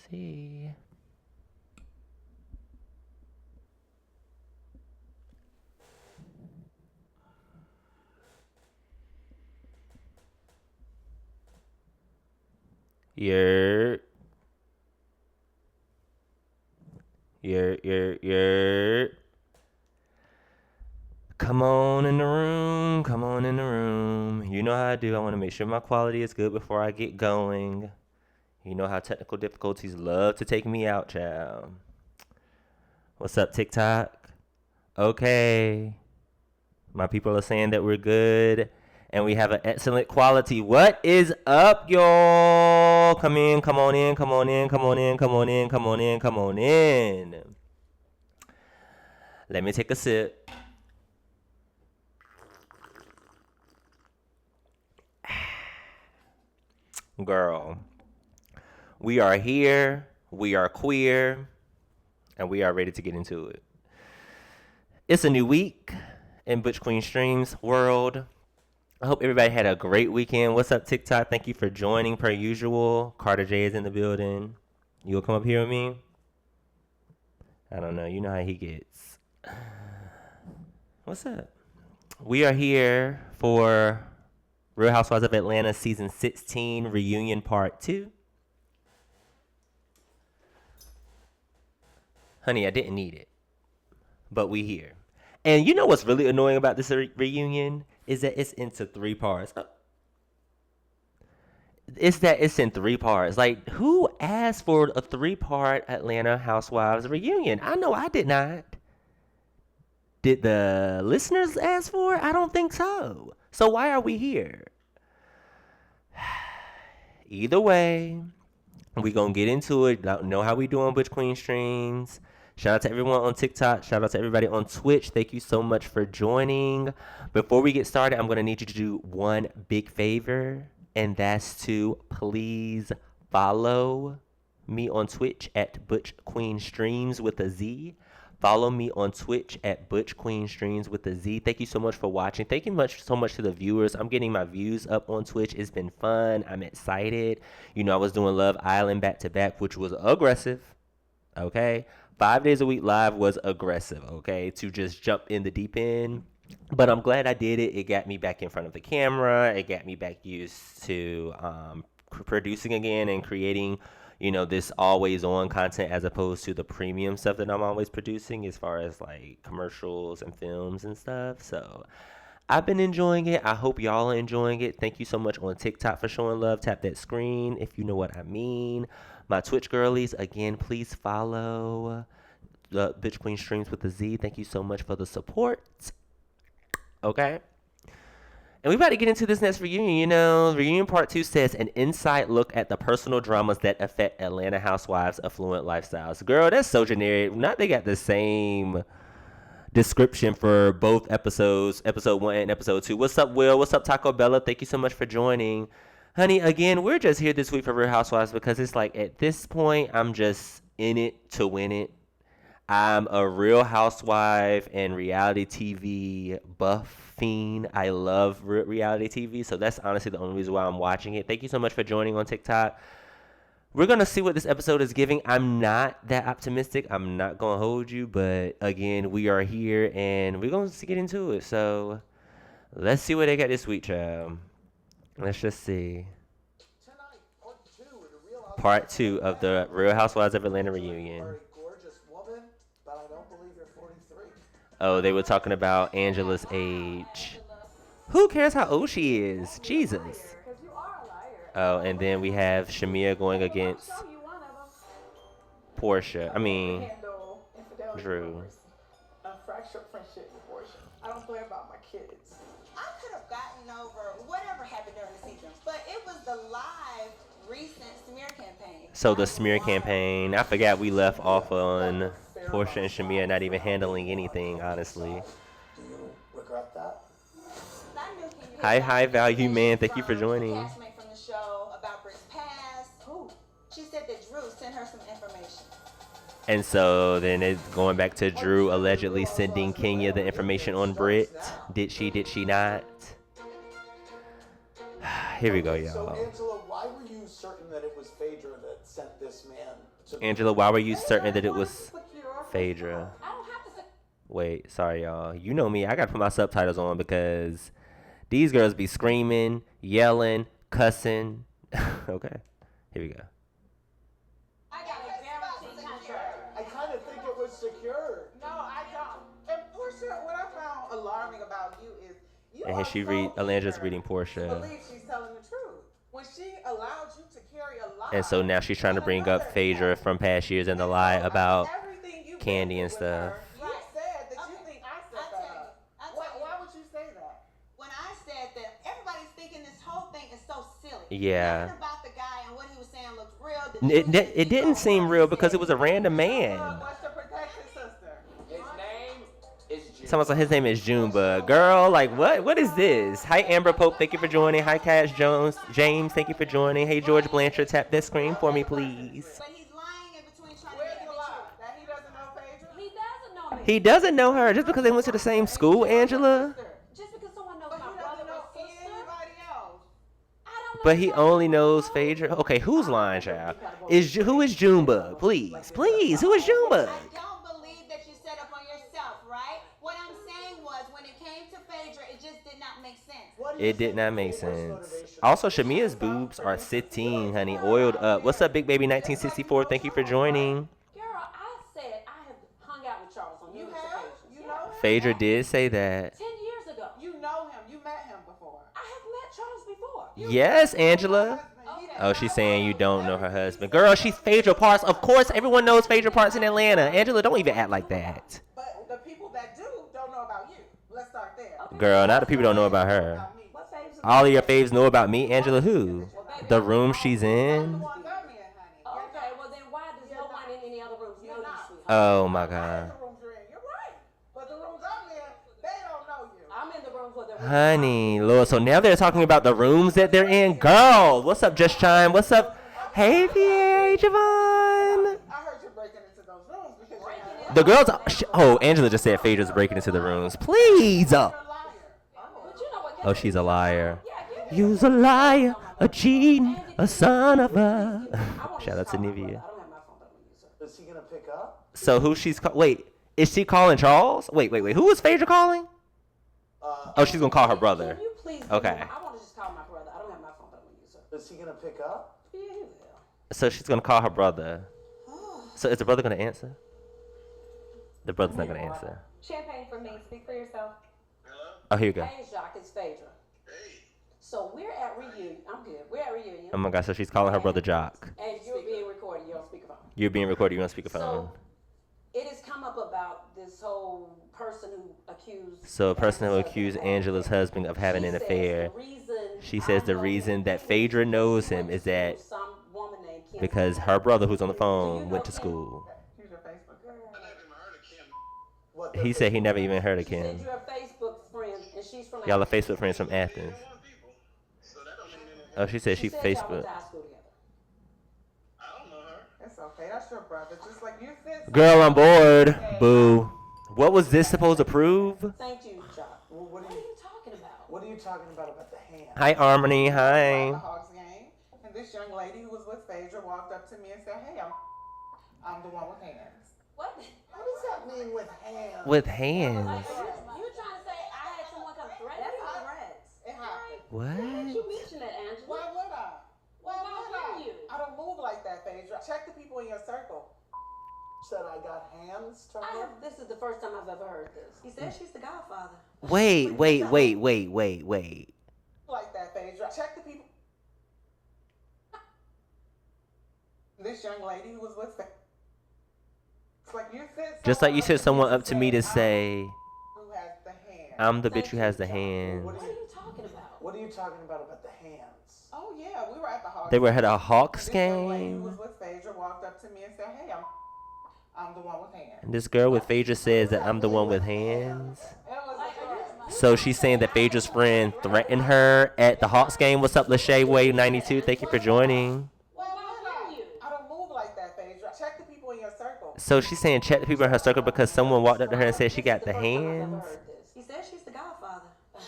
see. You're. Come on in the room. Come on in the room. You know how I do. I want to make sure my quality is good before I get going. You know how technical difficulties love to take me out, child. What's up, TikTok? Okay. My people are saying that we're good and we have an excellent quality. What is up, y'all? Come in, come on in, come on in, come on in, come on in, come on in, come on in. Let me take a sip. Girl, we are here, we are queer, and we are ready to get into it. It's a new week in ButchQueenStreamz world. I hope everybody had a great weekend. What's up, TikTok? Thank you for joining per usual. Carter J is in the building. You'll come up here with me? I don't know. You know how he gets. What's up? We are here for Real Housewives of Atlanta Season 16 Reunion Part 2. Honey, I didn't need it. But we here. And you know what's really annoying about this reunion? Is that it's into 3 parts. It's in 3 parts. Like, who asked for a 3-part Atlanta Housewives reunion? I know I did not. Did the listeners ask for it? I don't think so. So why are we here? Either way, we gonna get into it. Know how we do on ButchQueenStreamz. Shout out to everyone on TikTok. Shout out to everybody on Twitch. Thank you so much for joining. Before we get started, I'm gonna need you to do one big favor, and that's to please follow me on Twitch at ButchQueenStreamz with a Z. Follow me on Twitch at ButchQueenStreamz with a Z. Thank you so much for watching. Thank you so much to the viewers. I'm getting my views up on Twitch. It's been fun. I'm excited. You know, I was doing Love Island back to back, which was aggressive. Okay. 5 days a week live was aggressive. Okay. To just jump in the deep end. But I'm glad I did it. It got me back in front of the camera. It got me back used to producing again and creating, you know, this always on content as opposed to the premium stuff that I'm always producing as far as like commercials and films and stuff. So I've been enjoying it. I hope y'all are enjoying it. Thank you so much on TikTok for showing love. Tap that screen if you know what I mean. My Twitch girlies, again, please follow the ButchQueenStreamz with a Z. Thank you so much for the support. Okay. And we about to get into this next reunion. You know, reunion part 2 says an inside look at the personal dramas that affect Atlanta housewives' affluent lifestyles. Girl, that's so generic. Not they got the same description for both episodes, episode 1 and episode 2. What's up, Will? What's up, Taco Bella? Thank you so much for joining. Honey, again, we're just here this week for Real Housewives because it's like at this point, I'm just in it to win it. I'm a Real Housewife and reality TV buff fiend. I love reality TV, so that's honestly the only reason why I'm watching it. Thank you so much for joining on TikTok. We're going to see what this episode is giving. I'm not that optimistic. I'm not going to hold you, but again, we are here and we're going to get into it. So let's see what they got this week, child. Let's just see. Part 2 of the Real Housewives of Atlanta reunion. Oh, they were talking about Angela's age. Who cares how old she is? Jesus. Oh, and then we have Shamia going against Portia. I mean, Drew. A fractured friendship with Portia. I don't play about my kids. I could have gotten over whatever happened during the season, but it was the live recent smear campaign. So the smear campaign, I forgot we left off on Portia and Shamia not even handling anything, honestly. Do you regret that? Hi, value man. Thank you for joining. Castmate from the show about Britt's past. Who? She said that Drew sent her some information. And so then it's going back to Drew allegedly sending Kenya the information on Britt. Did she not? Here we go, y'all. So, Angela, why were you certain that it was Phaedra that sent this man Angela, why were you certain that it was Phaedra? I don't have to say. Wait, sorry, y'all. You know me. I got to put my subtitles on because these girls be screaming, yelling, cussing. Okay, here we go. I got a guaranteed contract. I kind of think it was secured. No, I don't. And Portia, what I found alarming about you is you And are here she so read. Alexandra's eager reading to Portia, believe she's telling the truth when she allowed you to carry a lie. and so now she's trying to bring up Phaedra from past years and the lie about everything you Candy and went through with stuff. her, You said that you think I set that up. Why would you say that? When I said that, everybody's thinking this whole thing is so silly. Yeah. Nothing about the guy and what he was saying looked real. It didn't seem real because it was a random man. What's to protect his sister? His name is June. Someone said his name is Junebug. Girl, like what? What is this? Hi Amber Pope, thank you for joining. Hi Cash Jones, James, thank you for joining. Hey George Blanchard, tap that screen for me, please. But he's lying in between trying Where's to make the it lie? true. That he doesn't know Phaedra? He doesn't know me. He doesn't know her just because they went to the same school, Angela. Just because someone knows But my he brother doesn't know or sister, anybody else. I don't know. But he only knows Phaedra. Okay, who's lying, child? Who is Junebug? Please, please, who is Junebug? I don't believe that you set up on yourself, right? What I'm saying was, when it came to Phaedra, it just did not make sense. What do you It did think not make Phaedra's sense. motivation Also, was? Shamia's boobs are 16, honey, oiled up. What's up, Big Baby 1964? Thank you for joining. Girl, I said I have hung out with Charles on You numerous have? occasions. You know him? Phaedra did say that. 10 years ago. You know him. You met him before. I have met Charles before. Yes, Angela. Oh, she's saying you don't know her husband. Girl, she's Phaedra Parks. Of course, everyone knows Phaedra Parks in Atlanta. Angela, don't even act like that. But the people that do don't know about you. Let's start there. Girl, now the people don't know about her. About me. What faves All of your faves know about me, Angela. Who? The room she's The in. one got me in, honey. Okay, well then why does no one in any other rooms know you, sweetheart? Oh my You're not. God. The rooms you're in. You're right. But the rooms I'm in, they don't know you. I'm in the rooms where they're Honey, Lord. So now they're talking about the rooms that they're in. Girl, what's up, Just Chime? What's up? Hey, Pierre, Javon. I heard you breaking into those rooms because you're a The girls. Oh, Angela just said Phaedra's breaking into the rooms. Please. liar. But you know what? Oh, she's a liar. Yeah, give me You's a liar, a cheating, a son of a. I wanna Shout out to call my Nivea. brother. I don't have my phone, but I'm gonna use it. Is he gonna pick up? So who she's wait? Is she calling Charles? Wait. Who is Phaedra calling? Oh, she's gonna call her brother. Can you please? Okay. I want to just call my brother. I don't have my phone, but I'm gonna use it. Is he gonna pick up? Yeah, he will. So she's gonna call her brother. So is the brother gonna answer? The brother's not gonna answer. Champagne for me. Speak for yourself. Oh, here you go. Hey, Jacques, it's Phaedra. So we're at reunion. I'm good. We're at reunion. Oh my God. So she's calling her brother Jock. And you're being recorded. You're on speakerphone. You're being recorded. You're on speakerphone. So it has come up about this whole person who accused. So a person who accused Angela's husband of having an affair. She says the reason that Phaedra knows him is that some woman named Kim. because her brother, who's on the phone, went to school. Here's your Facebook. What? He said he never even heard of She said Kim. you're a Facebook friend, and she's from. Y'all are Atlanta. Facebook friends from Athens. Oh, she said she She said y'all went Facebook. to high school together. It's okay. That's your brother. Just like you said. Girl on board. Boo. What was this supposed to prove? Thank you, Jacques. Well, What are you talking about? What are you talking about the hand? Hi, Harmony. At the Hi. Hawks game, and this young lady who was with Phaedra walked up to me and said, "Hey, I'm the one with hands." What? What does that mean with hand? With hands. You trying to say I had someone come threaten me? It happened. What? You mentioned that, Angela. Why would I? Why Why would I? wouldn't you? I don't move like that, Phaedra. Check the people in your circle. Said I got hands to her? This is the first time I've ever heard this. He said she's the godfather. Wait. Like that, Phaedra. Check the people. This young lady who was with Phaedra. It's like you said. Just like you said someone up to me to say, Who has the hand? I'm the bitch who has the hands. What are you talking about? What are you talking about the hands? Oh yeah, we were at the Hawks. They were at a Hawks This young lady who game. was with Phaedra walked up to me and said, "Hey, I'm the one with hands." And this girl with Phaedra says that I'm the one with hands. It was a So she's saying that Phaedra's friend threatened her at the Hawks game. What's up, Lachey Wave 92? Thank you for joining. Why would wouldn't you? I don't move like that, Phaedra. Check the people in your circle. So she's saying check the people in her circle because someone walked up to her and said she got the First time I've ever hands. heard this. He said she's the godfather.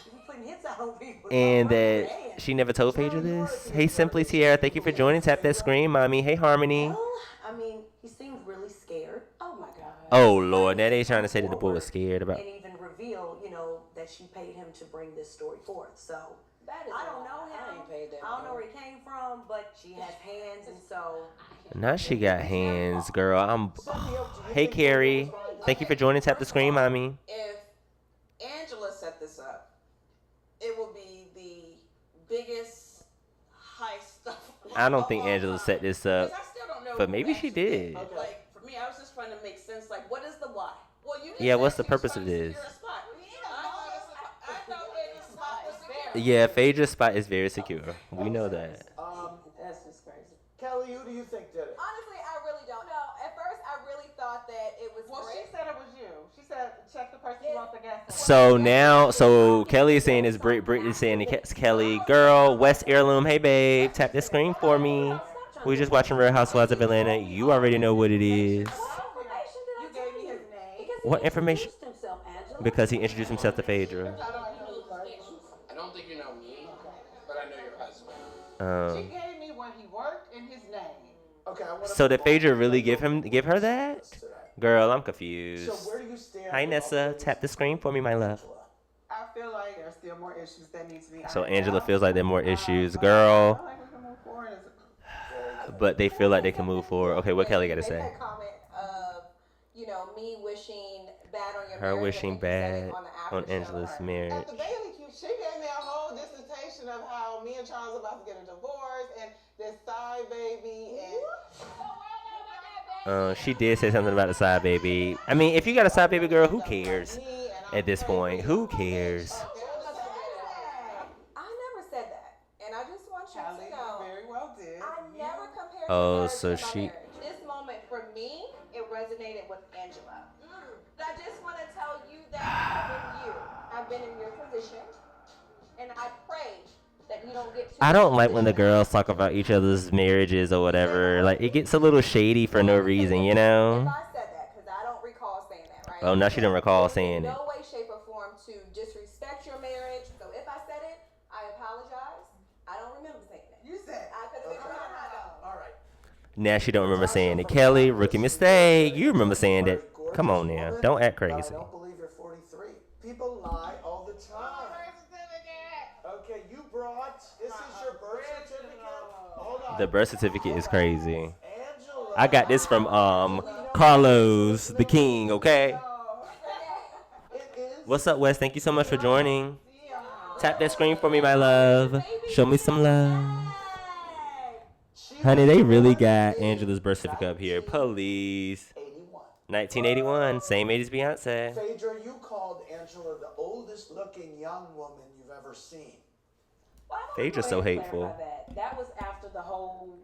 She be putting hits out on people. And that she never told Phaedra this. Hey, Simply Tiara, thank you for joining. Tap that screen, mommy. Hey, Harmony. Well, I mean, he seemed really scared. Oh my God. Oh Lord, now they trying to say that the boy was scared about. And even reveal, that she paid him to bring this story forth. So That is I don't know him. I ain't paid that. I don't know where he came from, but she has hands, and so. Now she got hands, girl. Hey Carrie, thank you for joining. Tap the screen, mommy. If Angela set this up, it will be the biggest heist of I don't think Angela set this up, I still don't know but who maybe she actually did. Okay. Like, for me, I was just trying to make sense. Like, what is the why? Well, you Yeah, said what's the she was purpose trying of to this? secure a spot. I thought Phaedra's spot was secure. Yeah, Phaedra's spot is very secure. We know that. That's just crazy. Kelly, who do you think did it? Honestly, I really don't know. At first, I really thought that it was Well, she Britt. said it was you. She said, check the person who wants to guess. So Kelly is saying it's Brit. Brit is saying it's Kelly. Girl, West Heirloom. Hey babe, tap this screen for me. We just watching Real Housewives of Atlanta. You already know what it is. You gave me his name. What information? Himself, Angela. Because he introduced himself to Phaedra. I don't think you know me, but I know your husband. She gave me when he worked and his name. Okay, I want So did Phaedra really give her that? today. Girl, I'm confused. So where do you stand? Hi with Nessa, all tap the screen for me, my love. Angela? I feel like there's still more issues that need to be So ironed Angela out. feels like there are more issues, But girl. I feel like we can move forward as a But they feel like they can move forward. Okay, what Kelly got to Make say? that comment of, me wishing bad on your Her marriage, wishing and then you said bad it on the after on show. Angela's At marriage. the Bailey Q, she gave me a whole dissertation of how me and Charles are about to get a divorce and this side baby and She did say something about the side baby. I mean, if you got a side baby girl, who cares me and I'm at this point? Who cares? I never said that, and I just want you Kelly, to know. you very well did. I never compared Oh, your so marriage to my she- marriage. This moment for me, it resonated with Angela. But I just want to tell you that I've been in your position, and I pray that you don't get too I don't like when the girls talk about each other's marriages or whatever. Like, it gets a little shady for no reason, you If know? I said that, because I don't recall saying that, right? Oh, now she didn't recall saying it. No way, shape, or form to disrespect your marriage. So if I said it, I apologize. I don't remember saying it. You said I could have been wrong. I don't. All right. Now she don't remember saying it. Kelly, rookie mistake. You remember saying that. Come on now. Don't act But I crazy. don't believe you're 43. People lie all the time. Okay, you brought. This is your birth certificate. Hold on. The birth certificate is crazy. Angela. I got this from Carlos, the king, okay? It is. What's up, Wes? Thank you so much for joining. Tap that screen for me, my love. Show me some love. Honey, they really got Angela's birth certificate up here. Please. 81. 1981, same age as Beyonce. Phaedra, you called Angela the oldest looking young woman you've ever seen. Well, I They wanna just go so ahead and hateful. clarify That was after the whole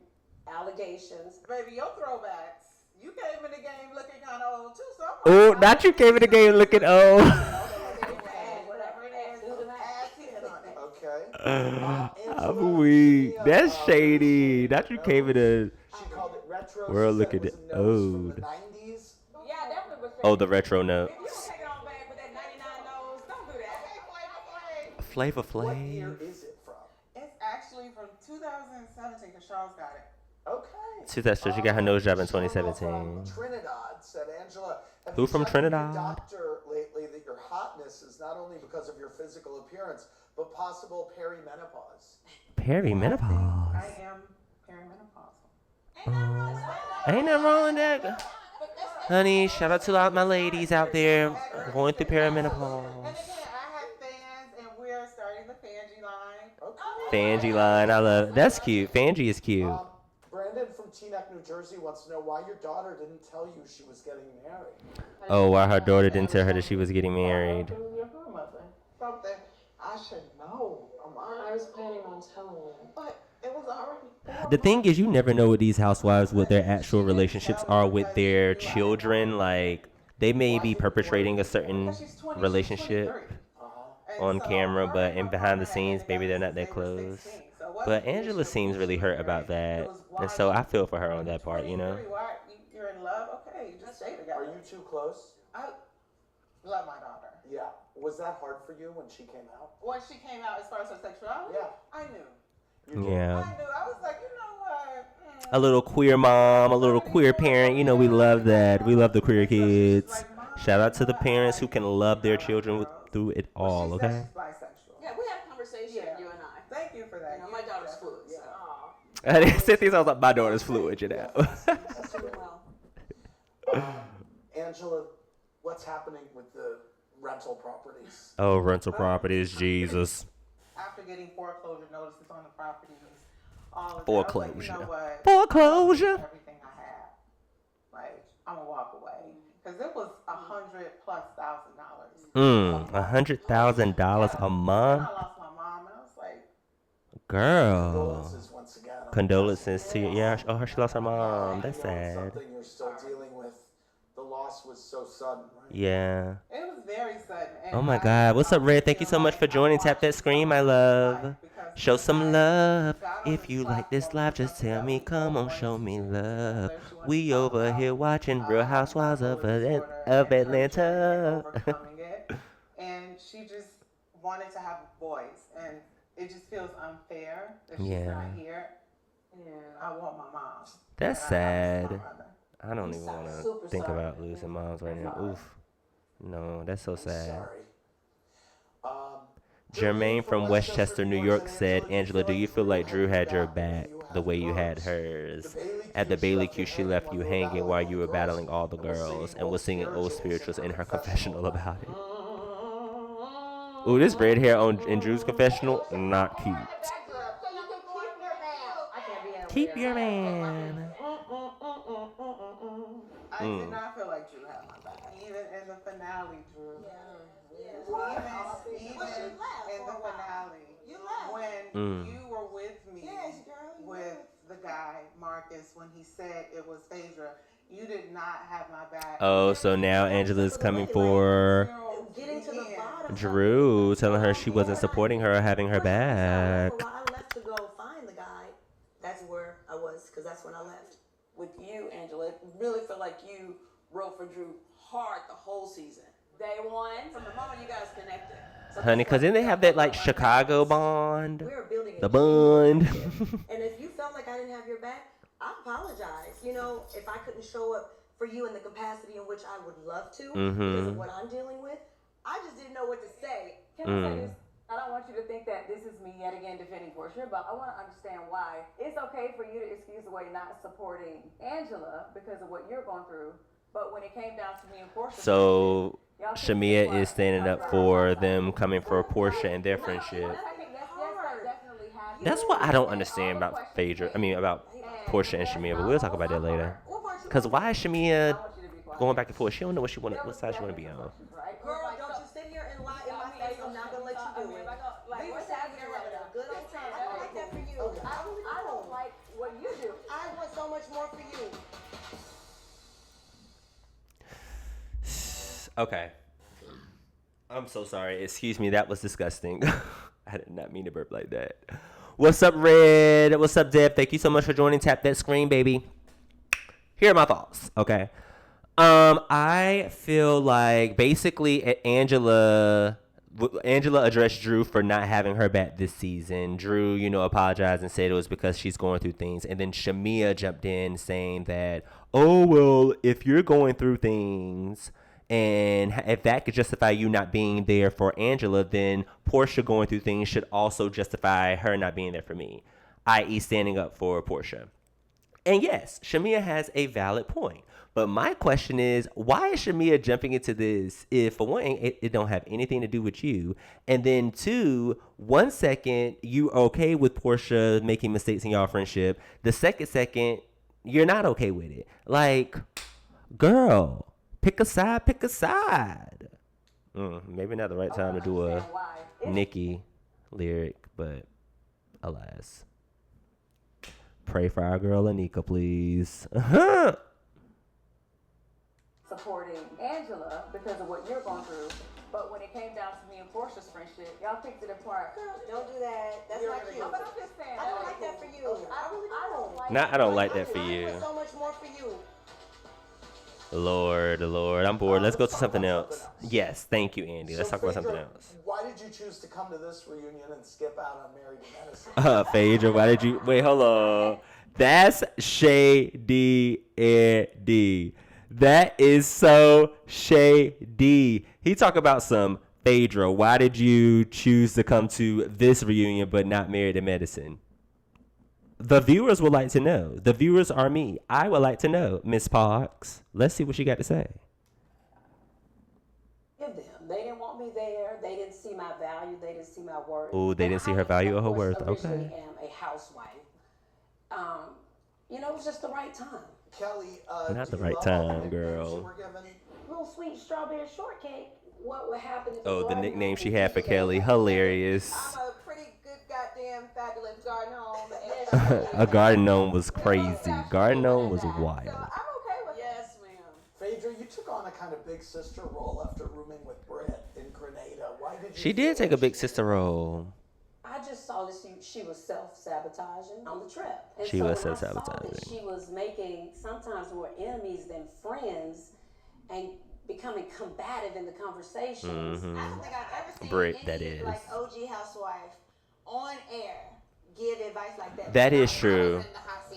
allegations. baby, your throwbacks. You came in the game looking kind of old too, so I'm Oh, not you came in the game looking old. whatever it is, add 10 on it. Okay. I'm weak. That's shady. Not you came in the. She called it retro. We're She said looking it was at a nose from old. the 90s. Yeah, I definitely was. Oh, the retro notes. You don't take it on back with that 99 nose. Don't do that. Flavor What year Flav. is it from? It's actually from 2017 because Charles got it. Okay. So she got her nose job in Shirley 2017. From Trinidad said, Angela, have Who you from checked with your Trinidad? doctor lately that your hotness is not only because of your physical appearance, but possible perimenopause? Perimenopause. I am perimenopausal. Ain't nothing wrong with that. Honey, shout out to all my ladies out there going through And perimenopause. again, I have fans, and we're starting the Fangy line. Okay. Fangy line, I love it. That's cute. Fangy is cute. Brandon from Teaneck, New Jersey wants to know why your daughter didn't tell you she was getting married. Oh, why her daughter didn't tell her that she was getting married. Your grandmother. Something I should know. I was planning on telling you. But it was already. The thing is, you never know with these housewives what their actual relationships are with their children. Like, they may be perpetrating a certain relationship on camera, but in behind the scenes, maybe they're not that close. But Angela seems really hurt about that, and so I feel for her on that part, you know? You're in love? Okay, you just stay together. Are you too close? I love my daughter. Yeah. Was that hard for you when she came out? When she came out as far as her sexuality, Yeah. I knew. Yeah. I knew. I was like, you know what? A little queer mom, a little queer parent. You know, we love that. We love the queer kids. Shout out to the parents who can love their children through it all, okay? She's bisexual. Yeah, we had a conversation, you and I. Thank you for that. You know, my daughter's fluid, so. Cynthia's also like, my daughter's fluid, you know. That's doing well. Angela, what's happening with the rental properties? Oh, rental properties, Jesus. After getting foreclosure notices on the properties, all of Foreclosure. that, I was like, you know what? Foreclosure. Everything I have, like, I'm gonna walk away because it was $100,000+. $100,000 a month. I lost my mom, and I was like, Girl. Condolences once again. Condolences to you. Yeah, oh, she lost her mom. That's sad. Something you're still dealing with. The loss was so sudden, right? Yeah. it was very sudden. And Oh my God. What's up, Red? Thank you so much for joining. Tap that screen, my love. Show some love. If you like this live, just tell me. Come on, show me love. We over here watching Real Housewives of Atlanta. Overcoming it, and she just wanted to have a voice, and it just feels unfair that she's not here. And I want my mom. That's And I miss my sad. mother. I don't even want to think about losing moms right now. Oof. No, that's so sad. Sorry. Jermaine from Westchester, New York said, Angela, do you feel like Drew had your back the way you had hers? At the Bailey Q, she left you hanging while you were battling all the girls and was singing old spirituals in her confessional about it. Ooh, this red hair in Drew's confessional, not cute. Keep your man. I did not feel like Drew had my back. Even in the finale, Drew. Even in the finale. When you were with me, with the guy, Marcus, when he said it was Phaedra, you did not have my back. Oh, so now Angela's coming for Getting to the bottom. Drew, telling her she wasn't supporting her or having her back. When I left to go find the guy, that's where I was, because that's when I left. With you, Angela, it really felt like you wrote for Drew hard the whole season. Day one, from the moment you guys connected. So Honey, because then they have that like Chicago bond. We were building The bond. And if you felt like I didn't have your back, I apologize. You know, if I couldn't show up for you in the capacity in which I would love to, because of what I'm dealing with, I just didn't know what to say. Can I say this? I don't want you to think that this is me yet again defending Portia, but I want to understand why. It's okay for you to excuse away not supporting Angela because of what you're going through, but when it came down to me and Portia, So Shamia is standing up for them coming for Portia and their friendship. That's what I don't understand about Phaedra. I mean, about Portia and Shamia, but we'll talk about that later. Because why is Shamia going back and forth? She don't know what side she want to be on. Girl, don't you sit here and lie in my face. I'm not going to let you do it. We were sitting here having a good old time. I don't like that for you. I don't like what you do. I want so much more for you. Okay. I'm so sorry. Excuse me. That was disgusting. I did not mean to burp like that. What's up, Red? What's up, Deb? Thank you so much for joining. Tap that screen, baby. Here are my thoughts. Okay. I feel like basically Angela addressed Drew for not having her back this season. Drew, apologized and said it was because she's going through things. And then Shamia jumped in saying that, oh, well, if you're going through things and if that could justify you not being there for Angela, then Portia going through things should also justify her not being there for me, i.e. standing up for Portia. And yes, Shamia has a valid point. But my question is, why is Shamia jumping into this if, for one, it don't have anything to do with you? And then, two, 1 second, you okay with Portia making mistakes in y'all friendship. The second, you're not okay with it. Like, girl, pick a side, pick a side. Maybe not the right time to do a Nicki lyric, but alas. Pray for our girl Anika, please. Supporting Angela because of what you're going through, but when it came down to me and Portia's friendship, y'all picked it apart. Girl, don't do that. That's not cute. But I'm just saying. I don't like that for you. I really don't. I don't like that for I you. want so much more for you. Lord, I'm bored. Let's go to something else. Yes, thank you, Andy. Let's talk about something else. Why did you choose to come to this reunion and skip out on Married to Medicine? Phaedra, why did you wait? Hold on. That's shady, Andy. That is so shady. He talk about some Phaedra. Why did you choose to come to this reunion but not Married to Medicine? The viewers would like to know. The viewers are me. I would like to know, Miss Parks. Let's see what you got to say. Give them. They didn't want me there. They didn't see my value. They didn't see my worth. Oh, they didn't see her value or her worth. I originally Okay. am a housewife. It was just the right time. Kelly, Not the do you right love all the time, nicknames girl. you were given? Little sweet strawberry shortcake. What would happen if Oh, the garden nickname home she was had for today? Kelly. Hilarious. I'm a pretty good goddamn fabulous garden home. A garden gnome was crazy. Garden gnome was wild. So I'm okay with Yes, ma'am. Phaedra, you took on a kind of big sister role after rooming with Britt in Grenada. Why did you? She did take a big sister role. I just saw that she was self-sabotaging on the trip. And She so was when I saw that self-sabotaging. she was making sometimes more enemies than friends and becoming combative in the conversations. Mm-hmm. I don't think I've ever seen Britt, any, that is. like OG housewife on air give advice like that. That is true.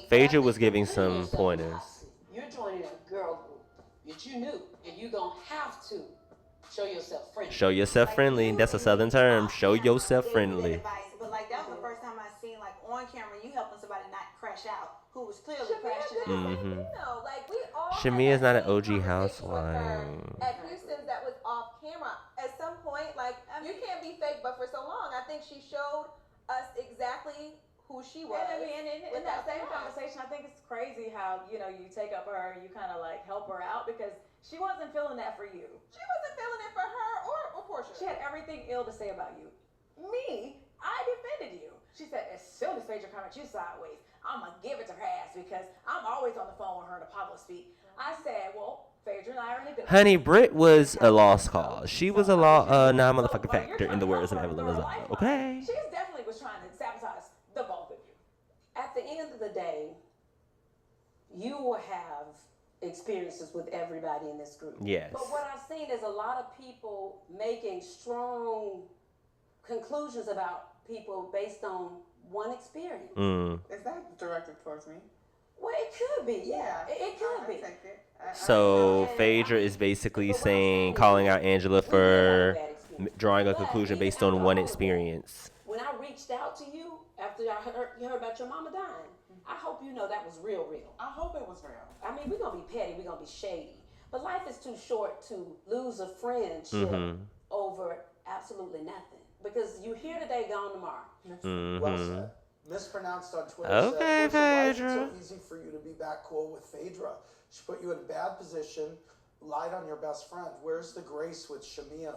Phaedra was giving some Yourself pointers. hot seat. You're joining a girl group that you knew, and you're going to have to show yourself friendly. Show yourself friendly. That's a southern term. Show yourself friendly. But like that was the first time I seen like on camera you helping somebody not crash out who was clearly Shamia crashing did the out. same thing though. Like we all. Shamia's had not that an same OG conversation with her housewife. At Houston's, that was off camera. At some point, like you can't be fake, but for so long, I think she showed us exactly who she was. And in without that same the mask. conversation, I think it's crazy how, you take up her and you kind of like help her out because she wasn't feeling that for you. She wasn't feeling it for her or Portia. She had everything ill to say about you. Me, I defended you. She said, as soon as Phaedra come at you sideways, I'm going to give it to her ass because I'm always on the phone with her and Apollo speak. I said, well, Phaedra and I are in a good Honey, Britt was a lost cause. She was a non-motherfucking factor in the words of Evelyn Lozano. Okay. She definitely was trying to sabotage the both of you. At the end of the day, you will have experiences with everybody in this group. Yes. But what I've seen is a lot of people making strong conclusions about people based on one experience. Is that directed towards me? Well, it could be. Yeah, it could I be. take it. So Phaedra is basically saying, calling out Angela for drawing a conclusion based on one experience. When I reached out to you after I heard about your mama dying, I hope you know that was real. I hope it was real. I mean, we're going to be petty, we're going to be shady. But life is too short to lose a friendship over absolutely nothing. Because you're here today, gone tomorrow. Well said. Mispronounced on Twitter. Okay, said, why is it Phaedra. so easy for you to be back cool with Phaedra? She put you in a bad position, lied on your best friend. Where's the grace with Shamia?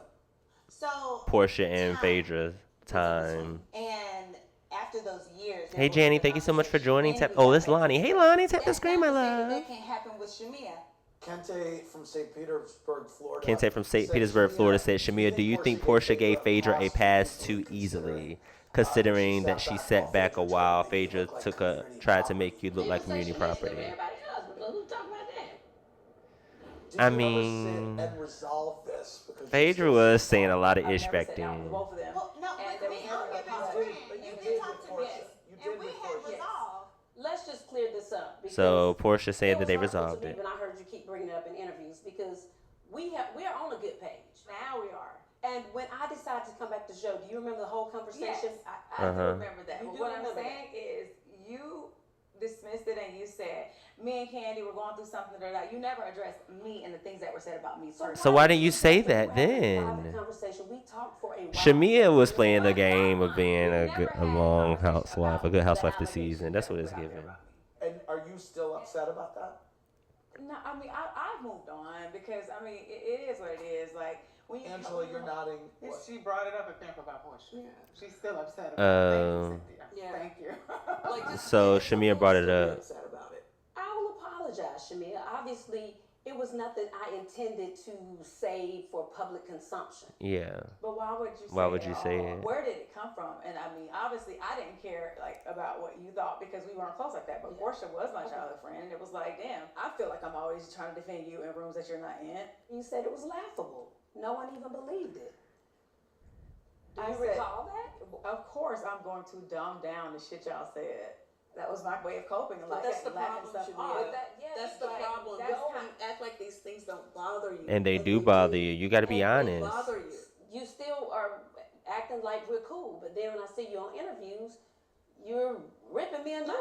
So Portia and Phaedra's time. and after those years. Hey, Janny, thank you so much for joining. Oh, it's Lonnie. Hey, Lonnie, tap the screen, my love. That can't happen with Shamia. Kente from St. Petersburg, Florida. Kente from St. said, Petersburg, Florida said, "Shamia, Shamia, do you think Portia gave Phaedra a pass too easily? Considering that she sat back a while, Phaedra tried to make you look like community property." Did I you ever mean, sit and resolve this? Because you Phaedra still was sit saying a lot of I've ish never back sat down with then. both of them. Well, no, And with there me, was I'm never your a best pause. friend. But You did did talk with to Portia. me. You And did we with had Portia. resolve. Let's just clear this up. So because Portia said that they it was hurtful resolved to me it. when I heard you keep bringing it up in interviews because we are on a good page. Now we are. And when I decided to come back to the show, do you remember the whole conversation? Yes, I do remember that. You But do what I'm remember saying is you dismissed it and you said, me and Candy were going through something that you never addressed me and the things that were said about me personally. So why didn't you say that We had a then? private conversation. We talked for a while. Shamia was playing the game of being a long housewife, a good housewife this season. That's what it's giving. And are you still upset about that? No, I mean, I've moved on because, I mean, it is what it is. Like, when you Angela, you're nodding. What? She brought it up at Think About Portia. Yeah. She's still upset about Oh. it. Thank you, Cynthia. Yeah. Thank you. Like, just So because Shamia someone's brought it still up. upset about it. I will apologize, Shamia. Obviously, it was nothing I intended to save for public consumption. Yeah. But why would you say Why would you say it? Where did it come from? And I mean, obviously, I didn't care like about what you thought because we weren't close like that. But Portia was my childhood friend, and it was like, damn, I feel like I'm always trying to defend you in rooms that you're not in. You said it was laughable. No one even believed it. Do you said, recall that? Of course, I'm going to dumb down the shit y'all said. That was my way of coping. But that's the problem, Shamia. That's the problem. Y'all act like these things don't bother you. And they do bother you. You got to be honest. They bother you. You still are acting like we're cool, but then when I see you on interviews, you're ripping me a new one.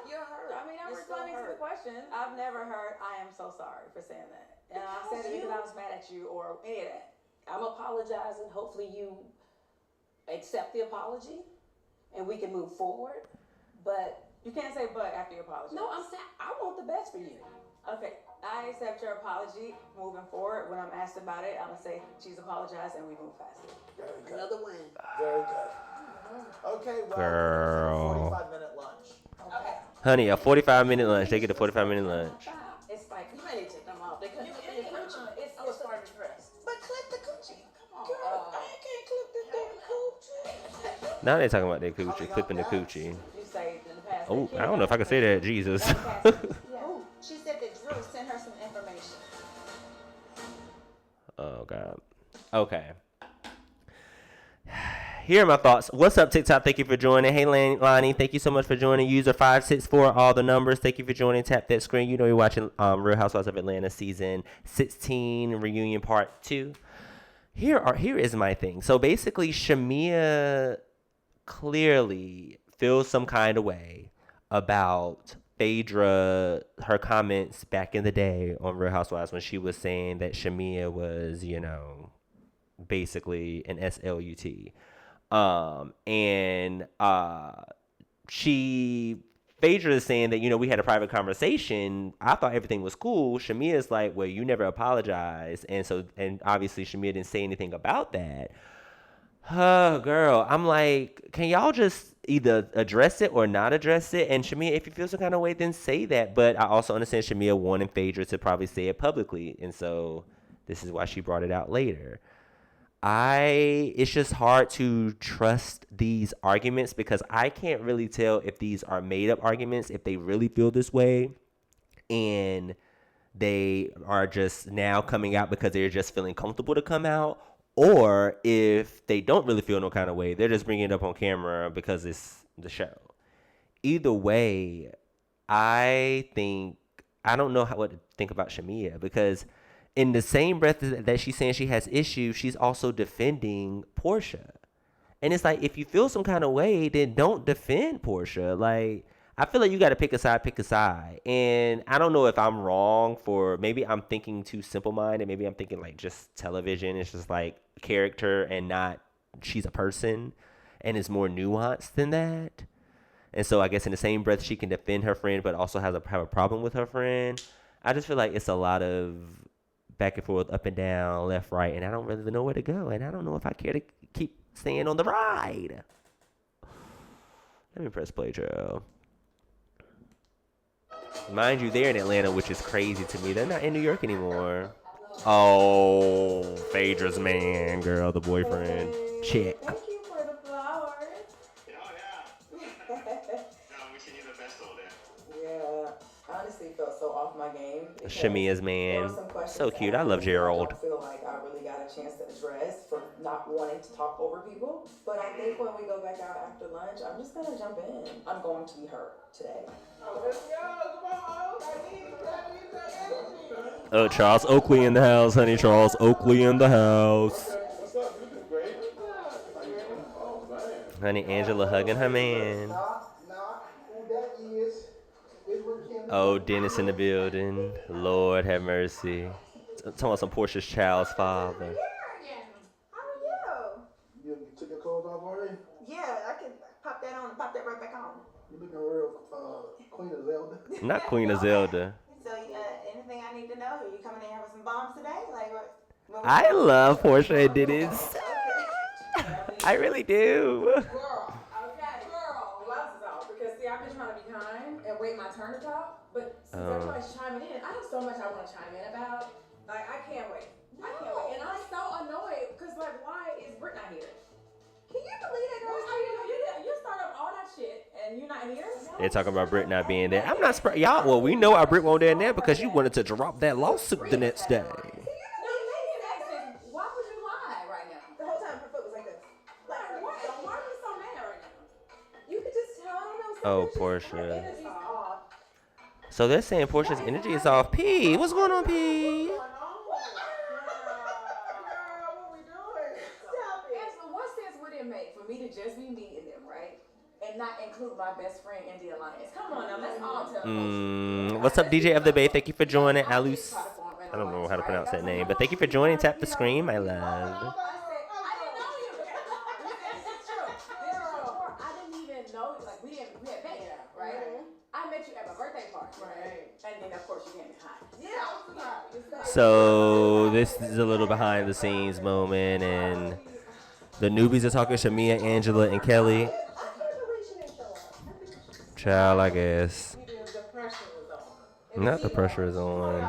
You're hurt. I mean, I'm responding to the question. I've never heard, I am so sorry for saying that. And I said it because I was mad at you or any of that. I'm apologizing. Hopefully you accept the apology and we can move forward. But you can't say but after your apology. No, I'm saying I want the best for you. Okay, I accept your apology. Moving forward, when I'm asked about it, I'm gonna say she's apologized and we move past it. Another win. Very good. Okay, well, Girl. 45-minute lunch. Okay. Honey, a 45-minute lunch. They get a 45-minute lunch. It's like, you might need to take them off. They couldn't clip your coochie. It's part of the dress. But clip the coochie. Come on. Girl, I can't clip this damn coochie. Now they talking about their coochie, clipping the coochie. You say in the past. Oh, I don't know if I can say that. Jesus. Oh, she said that Drew sent her some information. Oh, God. Okay. Here are my thoughts. What's up, TikTok? Thank you for joining. Hey, Lonnie, thank you so much for joining. User 564, all the numbers. Thank you for joining. Tap that screen. You know you're watching Real Housewives of Atlanta season 16 reunion part 2. Here is my thing. So basically, Shamia clearly feels some kind of way about Phaedra, her comments back in the day on Real Housewives when she was saying that Shamia was, you know, basically an SLUT. Phaedra is saying that, you know, we had a private conversation. I thought everything was cool. Shamia's like, well, you never apologized. And obviously Shamia didn't say anything about that. Oh, girl. I'm like, can y'all just either address it or not address it? And Shamia, if you feel some kind of way, then say that. But I also understand Shamia wanting Phaedra to probably say it publicly. And so this is why she brought it out later. It's just hard to trust these arguments because I can't really tell if these are made up arguments, if they really feel this way and they are just now coming out because they're just feeling comfortable to come out, or if they don't really feel no kind of way, they're just bringing it up on camera because it's the show. Either way, I don't know what to think about Shamia because in the same breath that she's saying she has issues, she's also defending Portia. And it's like, if you feel some kind of way, then don't defend Portia. Like, I feel like you got to pick a side. And I don't know if I'm wrong maybe I'm thinking too simple-minded. Maybe I'm thinking like just television. It's just like character and not she's a person. And it's more nuanced than that. And so I guess in the same breath, she can defend her friend, but also have a problem with her friend. I just feel like it's a lot of back and forth, up and down, left, right, and I don't really know where to go, and I don't know if I care to keep staying on the ride. Let me press play, Joe. Mind you, they're in Atlanta, which is crazy to me. They're not in New York anymore. Oh, Phaedra's man, girl, the boyfriend. Chick. Thank you for the flowers. Oh, yeah. No, we should use the best over there. Yeah. I honestly felt so off my game. Shamia's man. So cute. I love Gerald. I don't feel like I really got a chance to address for not wanting to talk over people. But I think when we go back out after lunch, I'm just going to jump in. I'm going to be hurt today. Let's go. Come on. I need that energy. Oh, Charles Oakley in the house, honey. Charles Oakley in the house. What's up? You doing great. Oh, man. Honey, Angela hugging her man. Who that is what Kim. Oh, Dennis in the building. Lord have mercy. Talking about some Portia's child's father. How are you? You took your clothes off already? Yeah, I can pop that on and pop that right back on. You looking real Queen of Zelda. Not Queen of Zelda. So, anything I need to know? Are you coming in here with some bombs today? Like what I love Portia and Dennis. I really do. Girl, glasses off because see, I've been trying to be kind and wait my turn to talk, but Everybody's chiming in. I have so much I want to chime in about. Like, I can't wait. I can't wait. And I'm so annoyed because, like, why is Britt not here? Can you believe that, girl? You start up all that shit and you're not here? They're talking about Britt not being there. I'm not surprised. Y'all, well, we know our Britt won't there now because you wanted to drop that lawsuit the next day. Why would you lie right now? The whole time her foot was like this. Like, why are you so mad right now? You could just tell, I don't know. Oh, Portia. So they're saying Portia's energy is off. P, what's going on, P? Me to just be meeting them, right? And not include my best friend in the alliance. Come on now, let's all tell What's up, DJ of the Bay? Thank you for joining. Alus. I don't know how to pronounce that name, but thank you for joining. Tap the screen, my love. I didn't know you. It's true. I didn't even know you. Like, we had met, right? I met you at my birthday party. Right. And then, of course, you gave me high. Yeah. So this is a little behind the scenes moment, and the newbies are talking Shamia, Angela, and Kelly. Child, I guess. Not the pressure is on.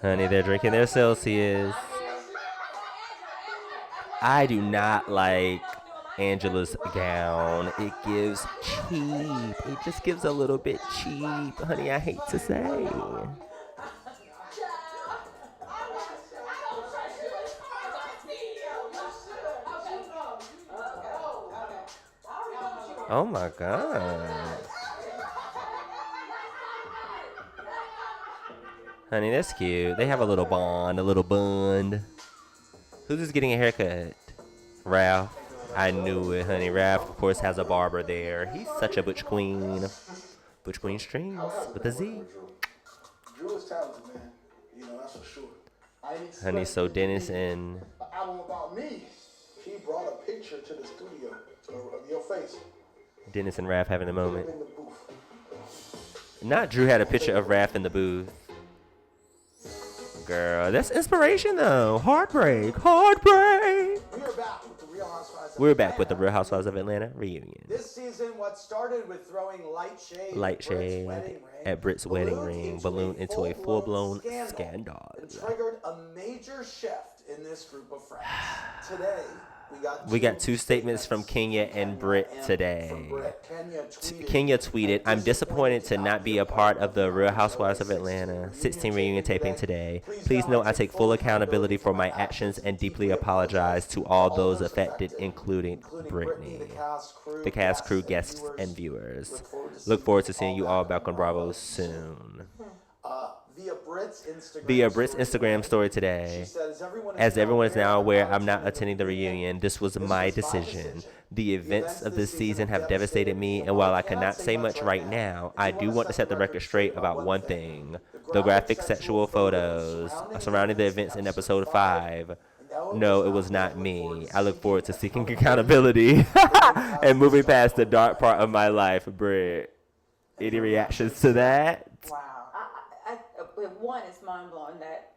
Honey, they're drinking their Celsius. I do not like Angela's gown. It gives cheap. It just gives a little bit cheap. Honey, I hate to say. Oh my God. Honey, that's cute. They have a little bond, a little bond. Who's just getting a haircut? Ralph. I knew it, honey. Ralph, of course, has a barber there. He's such a butch queen. ButchQueenStreamz with a Z. Drew is talented, man. You know, that's for sure. Honey, so Dennis and... An album about me. He brought a picture to the studio of your face. Dennis and Raph having a moment. Not Drew had a picture of Raph in the booth. Girl, that's inspiration though. Heartbreak. We're back with the Real Housewives of Atlanta reunion. This season, what started with throwing light shade at Britt's wedding ring ballooned into a full-blown scandal. It triggered a major shift in this group of friends. Today, we got two statements from Kenya and Britt today. Kenya tweeted, "I'm disappointed to not be a part of the Real Housewives of Atlanta 16 reunion taping today. Please know I take full accountability for my actions and deeply apologize to all those affected, including Brittany, the cast, crew, guests, and viewers. Look forward to seeing you all back on Bravo soon." Via Britt's Instagram story today, as everyone is now aware, I'm not attending the reunion. This was my decision. The events of this season have devastated me, and while I cannot say much right now, I do want to set the record straight about one thing. The graphic sexual photos surrounding the events in episode 5. No, it was not me. I look forward to seeking accountability and moving past the dark part of my life. Britt, any reactions to that? Wow. One, it's mind-blowing that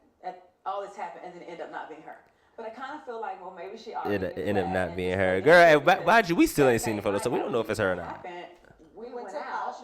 all this happened and then it ended up not being her. But I kind of feel like, well, maybe she already It ended up not being her. Girl, mind you, we still ain't seen the photo, so we don't know if it's her or not. We went out.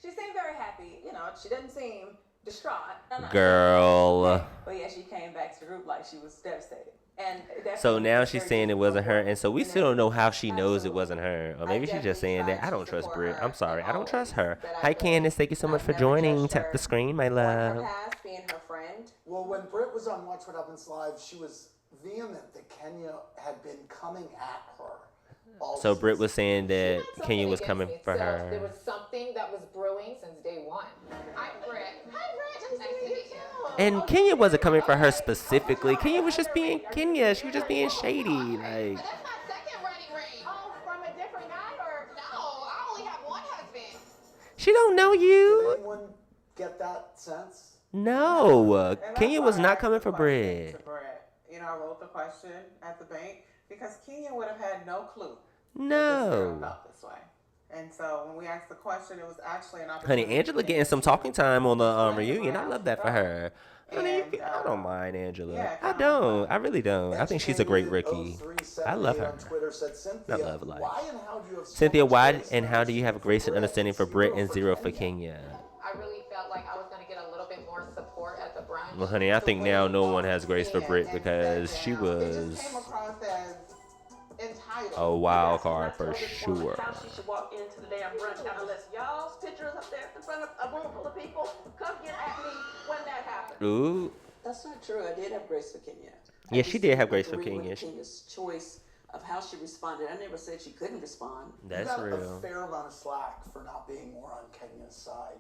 She seemed very happy. You know, she doesn't seem distraught. Girl. But yeah, she came back to the group like she was devastated. And so now she's saying it wasn't her, and so we still don't know how she knows it wasn't her. Or maybe she's just saying that I don't trust Britt. I'm sorry, I don't trust her. Hi, Candace. Thank you so much for joining. Tap the screen, my love. Being her friend. Well, when Britt was on Watch What Happens Live, she was vehement that Kenya had been coming at her. So Britt was saying that Kenya was coming for her. There was something that was brewing since day one. Hi, Britt. Hi, Britt. Nice to meet you. And Kenya wasn't coming for her specifically. Kenya was just being Kenya. She was just being shady. Like. That's my second wedding ring. Oh, from a different guy or? No, I only have one husband. She don't know you. Did anyone get that sense? No. Kenya was not coming for Britt. You know, I wrote the question at the bank because Kenya would have had no clue. No. About this way. And so when we asked the question, it was actually an opportunity. Honey, Angela getting some talking time on the reunion. I love that for her. Honey, I don't mind Angela. Yeah, I don't. I really don't. I think she's a great rookie. I love her. On Twitter said, Cynthia, I love life. why and how do you have so Cynthia, much why grace and how do you have grace and understanding for Britt and zero for Kenya? Kenya? I really felt like I was going to get a little bit more support at the brunch. Well, honey, I think now no one has grace for Britt because she It was just came across as entitled. a wild card for sure. How she should walk into the damn brunch unless y'all's pictures up there in front of a room full of people. Come get at me when that happens. Ooh. That's not true. I did have grace for Kenya. Yeah, she did have grace for Kenya. Kenya's choice of how she responded. I never said she couldn't respond. That's you got real. a fair amount of slack for not being more on Kenya's side.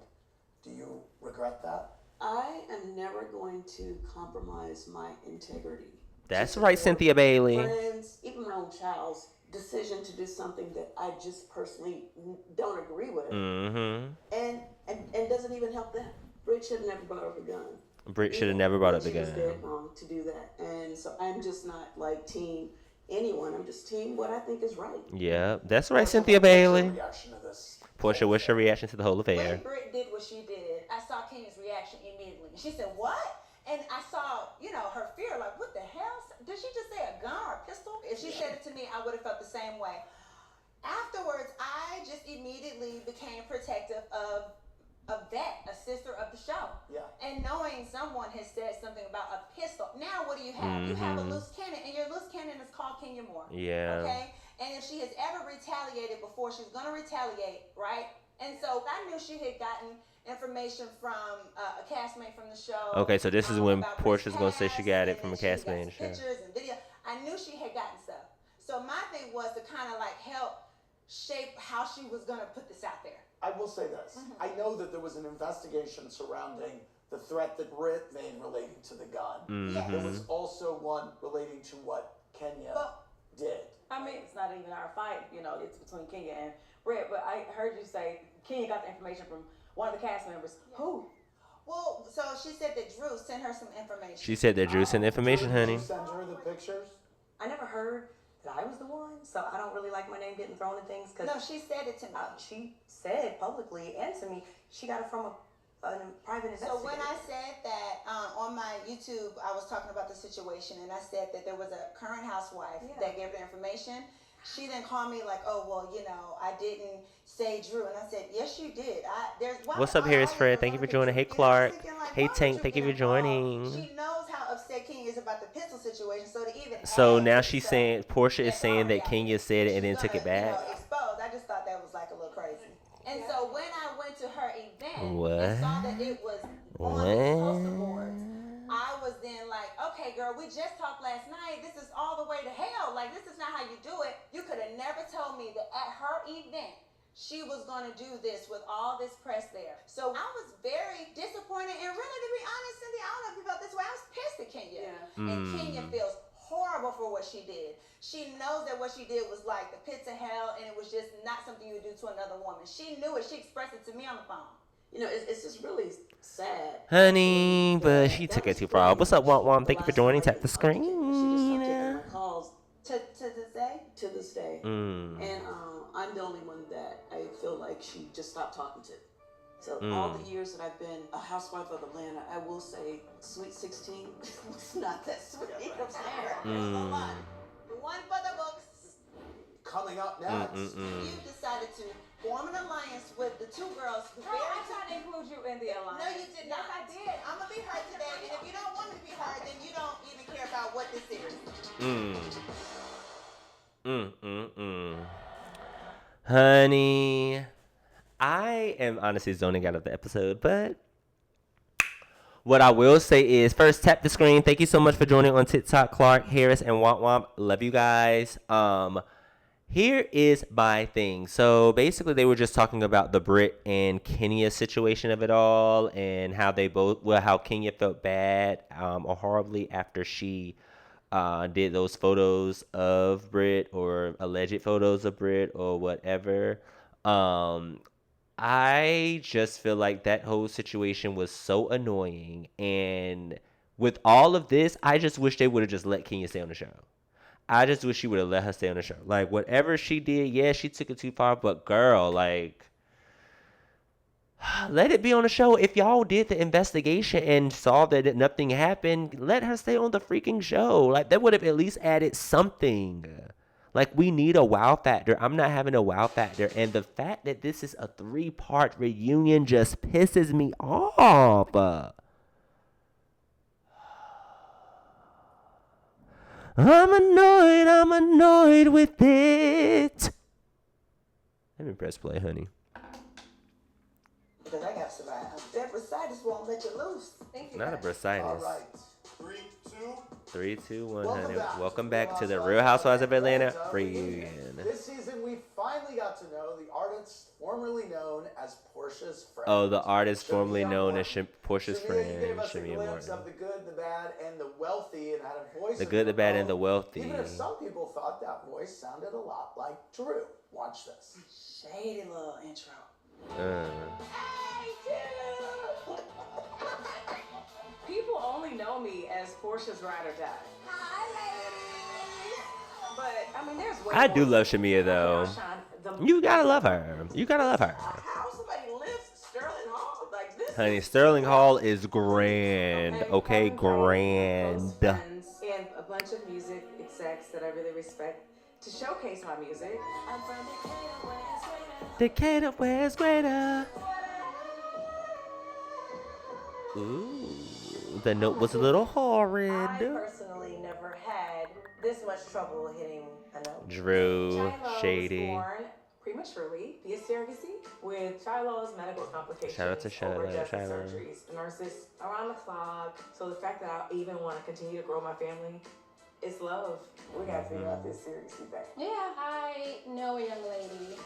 Do you regret that? I am never going to compromise my integrity. That's right, Cynthia Bailey. Friends, even my own child's decision to do something that I just personally don't agree with. Mm-hmm. And doesn't even help them. Britt should have never brought up a gun. Britt should have never brought up the She was gun. dead wrong to do that. And so I'm just not like team anyone. I'm just team what I think is right. Yeah, that's right, Cynthia Bailey. Reaction to this. Portia, what's your reaction to the whole affair? When Britt did what she did, I saw Kenya's reaction immediately. She said, "What?" And I saw, her fear, like, what the hell? Did she just say a gun or a pistol? If she said it to me, I would have felt the same way. Afterwards, I just immediately became protective of a sister of the show. Yeah. And knowing someone has said something about a pistol. Now what do you have? You have a loose cannon, and your loose cannon is called Kenya Moore. Yeah. Okay? And if she has ever retaliated before, she's going to retaliate, right? And so I knew she had gotten information from a castmate from the show. Okay, so this is when about Portia's Britt's going to say she got it from a past, castmate in and the she had show. pictures and video. I knew she had gotten stuff. So my thing was to kind of like help shape how she was going to put this out there. I will say this. I know that there was an investigation surrounding the threat that Britt made relating to the gun. Mm-hmm. There was also one relating to what Kenya did. I mean, it's not even our fight, it's between Kenya and Britt, but I heard you say Kenya got the information from one of the cast members. Yeah. Who? Well, so she said that Drew sent her some information. She said that Drew sent information, honey. Did you send her the pictures? I never heard that I was the one, so I don't really like my name getting thrown in things. Cause no, she said it to me. She said publicly and to me, she got it from a private investigator. So when I said that on my YouTube, I was talking about the situation, and I said that there was a current housewife that gave the information. She then called me like, "Oh, well, I didn't say Drew," and I said, "Yes, you did." What's up, Harris Fred? Thank you for joining. Hey, Clark. Hey, Tank. Thank you for joining. She knows how upset Kenya is about the pistol situation, so to even. So now she's saying, Portia is saying that Kenya said it and then took it back. Exposed. I just thought that was like a little crazy. And so when I went to her event What? and saw that it was on the poster boards, I was then like, okay, girl, we just talked last night. This is all the way to hell. Like, this is not how you do it. You could have never told me that at her event, she was going to do this with all this press there. So I was very disappointed. And really, to be honest, Cindy, I don't know if you felt this way. I was pissed at Kenya. Yeah. And Kenya feels horrible for what she did. She knows that what she did was like the pits of hell, and it was just not something you would do to another woman. She knew it. She expressed it to me on the phone. It's just really sad. Honey, but she took it too far. What's up, Womp Womp? Thank you for joining. Tap the screen. She just stopped taking my calls to this day. To this day. And I'm the only one that I feel like she just stopped talking to. So all the years that I've been a housewife of Atlanta, I will say Sweet 16 was not that sweet. I'm sorry. One for the books. Coming up next. You decided to form an alliance with the two girls. I tried to include you in the alliance. No, you did not. Yes, I did. I'm going to be heard today, and if you don't want me to be heard, then you don't even care about what this is. Honey, I am honestly zoning out of the episode, but what I will say is, first, tap the screen. Thank you so much for joining on TikTok, Clark, Harris, and Womp Womp. Love you guys. Here is my thing. So basically, they were just talking about the Britt and Kenya situation of it all, and how they both, how Kenya felt bad or horribly after she did those photos of Britt, or alleged photos of Britt, or whatever. I just feel like that whole situation was so annoying, and with all of this, I just wish they would have just let Kenya stay on the show. I just wish she would have let her stay on the show. Like, whatever she did, yeah, she took it too far. But, girl, like, let it be on the show. If y'all did the investigation and saw that nothing happened, let her stay on the freaking show. Like, that would have at least added something. Like, we need a wow factor. I'm not having a wow factor. And the fact that this is a 3-part reunion just pisses me off. I'm annoyed with it. Let me press play, honey. Because I got somebody. That bursitis won't let you loose. Thank you. Not a bursitis. All right. 3, 2. 3, 2, 1, honey. Welcome back to the Real Housewives of Atlanta reunion. This season, we finally got to know the artist formerly known as Portia's friend. Oh, the artist formerly known as Portia's Shamia, friend, you gave us a Shamia glimpse Morton. of the good, the bad, and the wealthy, and had a voice. The good, the bad, and the wealthy. Even if some people thought that voice sounded a lot like Drew. Watch this. Shady little intro. People only know me as Portia's ride or die. But I mean, there's way I more do to love it. Shamia though. You gotta love her. You gotta love her. How somebody lifts Sterling Hall like this? Honey, Sterling Hall is grand. Okay, grand. And a bunch of music execs that I really respect to showcase my music. I'm from Decatur, where's greater? Ooh, the note was a little horrid. I personally never had this much trouble hitting a note. Drew, Shiloh Shady. was born prematurely via surrogacy with Shiloh's medical complications. Shout out to Shiloh, over-adjusted Shiloh. surgeries, nurses around the clock. So the fact that I even want to continue to grow my family, it's love. We gotta figure out this seriously back. Yeah, I know a young lady.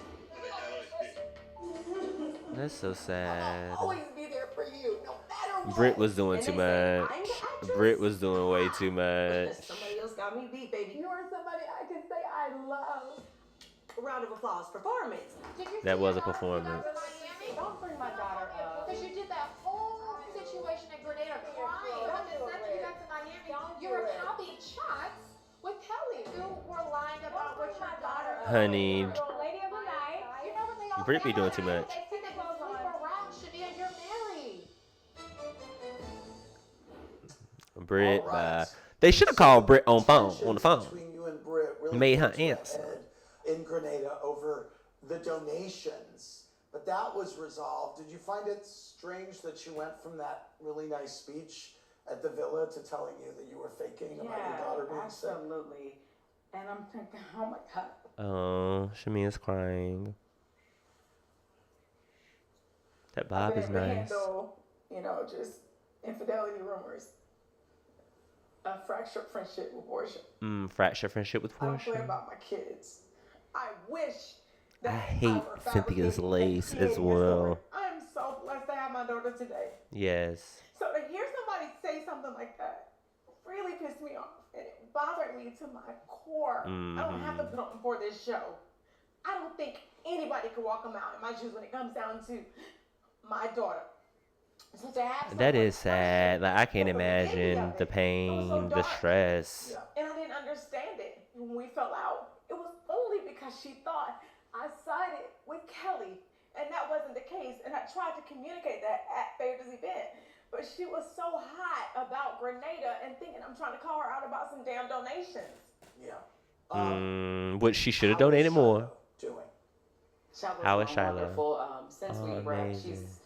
That's so sad. Always be there for you, no matter what. Britt was doing And too they say, much. "I'm the actress." Britt was doing way too much. Somebody else got me beat, baby. You are somebody I can say I love. A round of applause. Performance. Did you That see was your a daughter when I performance. was in Miami? Don't bring my daughter up. Because you did that whole situation at Grenada crying. Don't just send you back to Miami. You were popping shots with Kelly. You were lying about what your daughter. Honey, Lady of the night. You know what they all Britt say be doing about too that? much. They say they go sleep around. Shamia, you're married. Britt, All right. they should have called Britt on the phone. Between you and Britt really Made her came to a answer. head in Grenada over the donations, but that was resolved. Did you find it strange that she went from that really nice speech at the villa to telling you that you were faking about your daughter being sick? Absolutely. And I'm thinking, oh my God. Oh, Shamia's crying. That Bob I've been is able to nice. handle, just infidelity rumors. A fractured friendship with Portia. Fracture friendship with I don't play Portia. about my kids. I wish that I hate our Cynthia's fabricated lace kid as is well. over. I'm so blessed to have my daughter today. Yes. So to hear somebody say something like that really pissed me off. And it bothered me to my core. I don't have to put on for this show. I don't think anybody could walk them out in my shoes when it comes down to my daughter. So to have That someone is sad. Like, I can't from the beginning imagine of the it, pain, it was so the dark. stress. And I didn't understand it when we fell out. It was only because she thought I sided with Kelly. And that wasn't the case. And I tried to communicate that at Favor's event. But she was so hot about Grenada and thinking I'm trying to call her out about some damn donations. Yeah. Which she should have How is donated more. Shiloh doing? Shiloh's How is doing Shiloh? wonderful. Since Oh, we wrapped, amazing. she's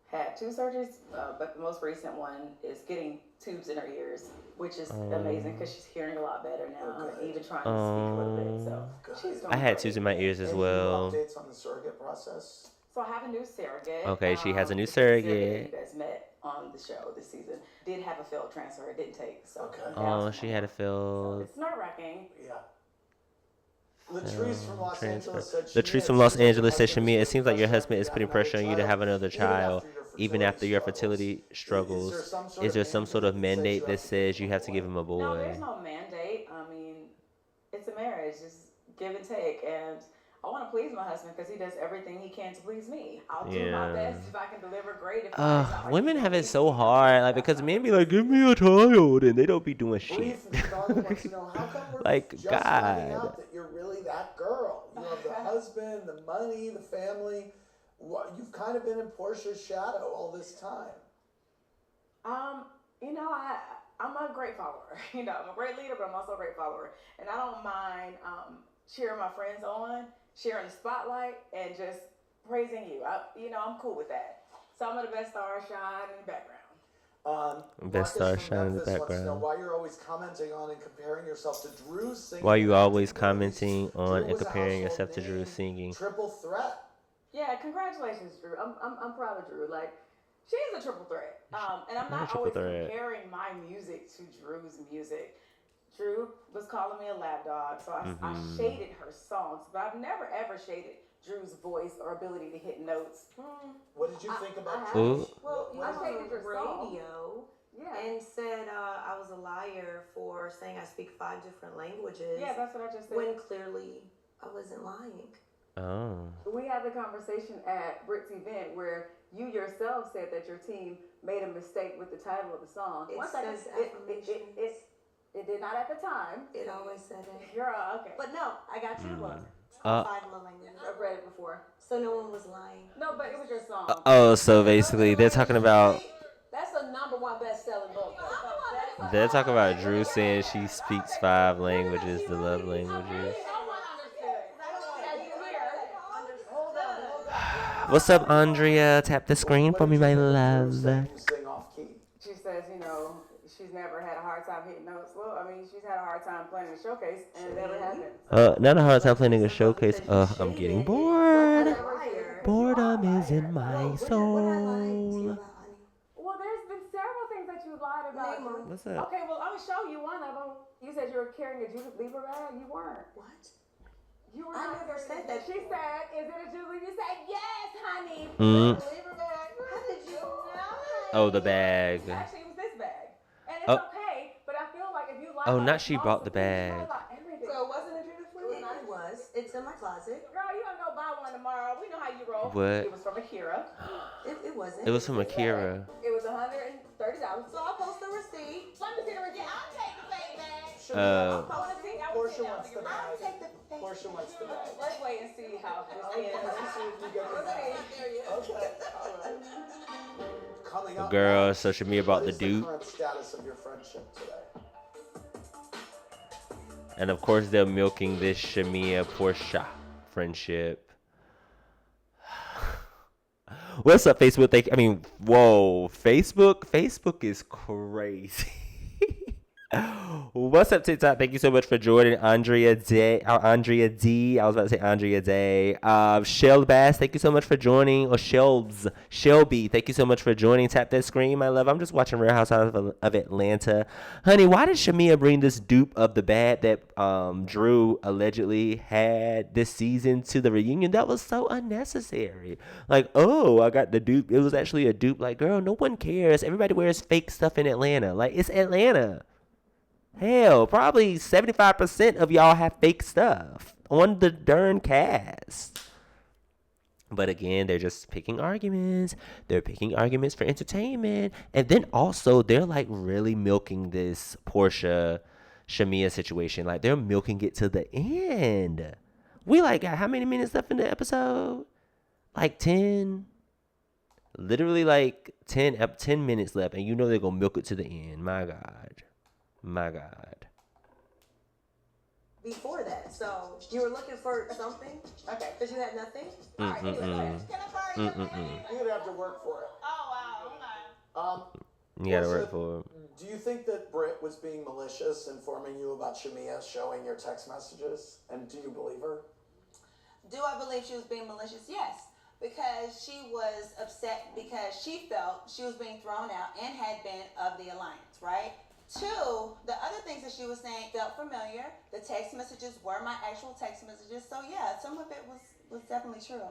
had 2 surgeries, but the most recent one is getting tubes in her ears, which is amazing because she's hearing a lot better now, and even trying to speak a little bit. So she's doing I had great. tubes in my ears as Any well. updates on the surrogate process? So I have a new surrogate. Okay, she has a new the surrogate surrogate. that you guys met on the show this season did have a failed transfer. It didn't take. So Okay. Oh, she had a So field it's nerve-wracking. Yeah. Latrice from Los transfer. Angeles said Latrice Shamia, from Los it seems like your Angeles said, husband Shamia, it is seems like your putting husband is pressure putting on pressure on you to have another child, even after your fertility fertility struggles. Is there some sort of mandate that says you have to give him a No, boy? there's no mandate. I mean, it's a marriage. It's give and take. And I want to please my husband because he does everything he can to please me. I'll do my best if I can deliver great. Women have it so hard, like, because men be like, give me a child, and they don't be doing shit. Bree from Chicago wants to know, how come we're like, just finding God. out that you're really that girl? You have the husband, the money, the family. You've kind of been in Portia's shadow all this time. You know, I'm a great follower. You know, I'm a great leader, but I'm also a great follower. And I don't mind cheering my friends on, sharing the spotlight, and just praising you. I'm cool with that. Some of the best stars shine in the background. Best stars shine in the background. Wants to know why you're always commenting on and comparing yourself to Drew's singing. Why you always commenting on and comparing yourself to Drew's singing? Triple threat. Yeah, congratulations, Drew. I'm proud of Drew. Like, she's a triple threat. And I'm not always comparing my music to Drew's music. Drew was calling me a lap dog, so I shaded her songs, but I've never ever shaded Drew's voice or ability to hit notes. What did you think about Drew? Well, you I was shaded on your radio Yeah. and said I was a liar for saying I speak 5 different languages. Yeah, that's what I just said. When clearly I wasn't lying. Oh. We had the conversation at Britt's event where you yourself said that your team made a mistake with the title of the song. It says affirmations. It did not at the time. It always said it. You're okay. But no, I got your book. It's called 5 Love Languages. I've read it before. So no one was lying. No, but it was your song. Oh, so basically they're talking about. That's a #1 best-selling book. They're talking about Drew saying she speaks 5 languages, the love languages. What's up, Andrea? Tap the screen for me, my love. She says, she's never had a hard time hitting notes. Well, I mean, she's had a hard time playing a showcase, and it never happened. Not a hard time playing a showcase. I'm getting bored. Boredom is in my soul. Well, there's been several things that you lied about. What's up? Okay, well, I'm going to show you one of them. You said you were carrying a Judith Lieber bag. You weren't. What? You were I never said that. She said, is it a Julie? You said, yes, honey. How did you know? Oh, the bag. Actually, it was this bag. And it's okay, but I feel like if you lie Oh, about not she bought the bag. So it wasn't a Judith Lieber? It was. It's in my closet. Girl, you gonna go buy one tomorrow. We know how you roll. What? It was from Akira. It wasn't. It was from Akira. It was $130. So I'll post the receipt. Let me see the receipt. I'll take the fake bag. Portia wants the bag. Portia wants the bag. Let's wait and see how this ends. Let's see if you get the bag. Okay, all right. Coming up. Girl, social media about the dude. What is the current status of your friendship today? And of course, they're milking this Shamia Portia friendship. What's up, Facebook? Whoa, Facebook? Facebook is crazy. What's up, TikTok? Thank you so much for joining. Andrea D. I was about to say Andrea Day. Shell Bass, thank you so much for joining. Or Shelby, thank you so much for joining. Tap that screen, my love. I'm just watching Real Housewives of Atlanta. Honey, why did Shamia bring this dupe of the bad that Drew allegedly had this season to the reunion? That was so unnecessary. Like, oh, I got the dupe. It was actually a dupe. Like, girl, no one cares. Everybody wears fake stuff in Atlanta. Like, it's Atlanta. Hell, probably 75% of y'all have fake stuff on the darn cast. But again, they're just picking arguments. They're picking arguments for entertainment. And then also, they're like really milking this Portia Shamia situation. Like, they're milking it to the end. We like got how many minutes left in the episode? Like 10? Literally like 10 minutes left. And you know they're going to milk it to the end. My God. My God. Before that, so you were looking for something? Okay, because you had nothing? You're gonna have to work for it. Oh, wow. You gotta work for it. Do you think that Britt was being malicious, informing you about Shamia showing your text messages? And do you believe her? Do I believe she was being malicious? Yes. Because she was upset because she felt she was being thrown out and had been of the alliance, right? 2, the other things that she was saying felt familiar. The text messages were my actual text messages. So yeah, some of it was definitely true.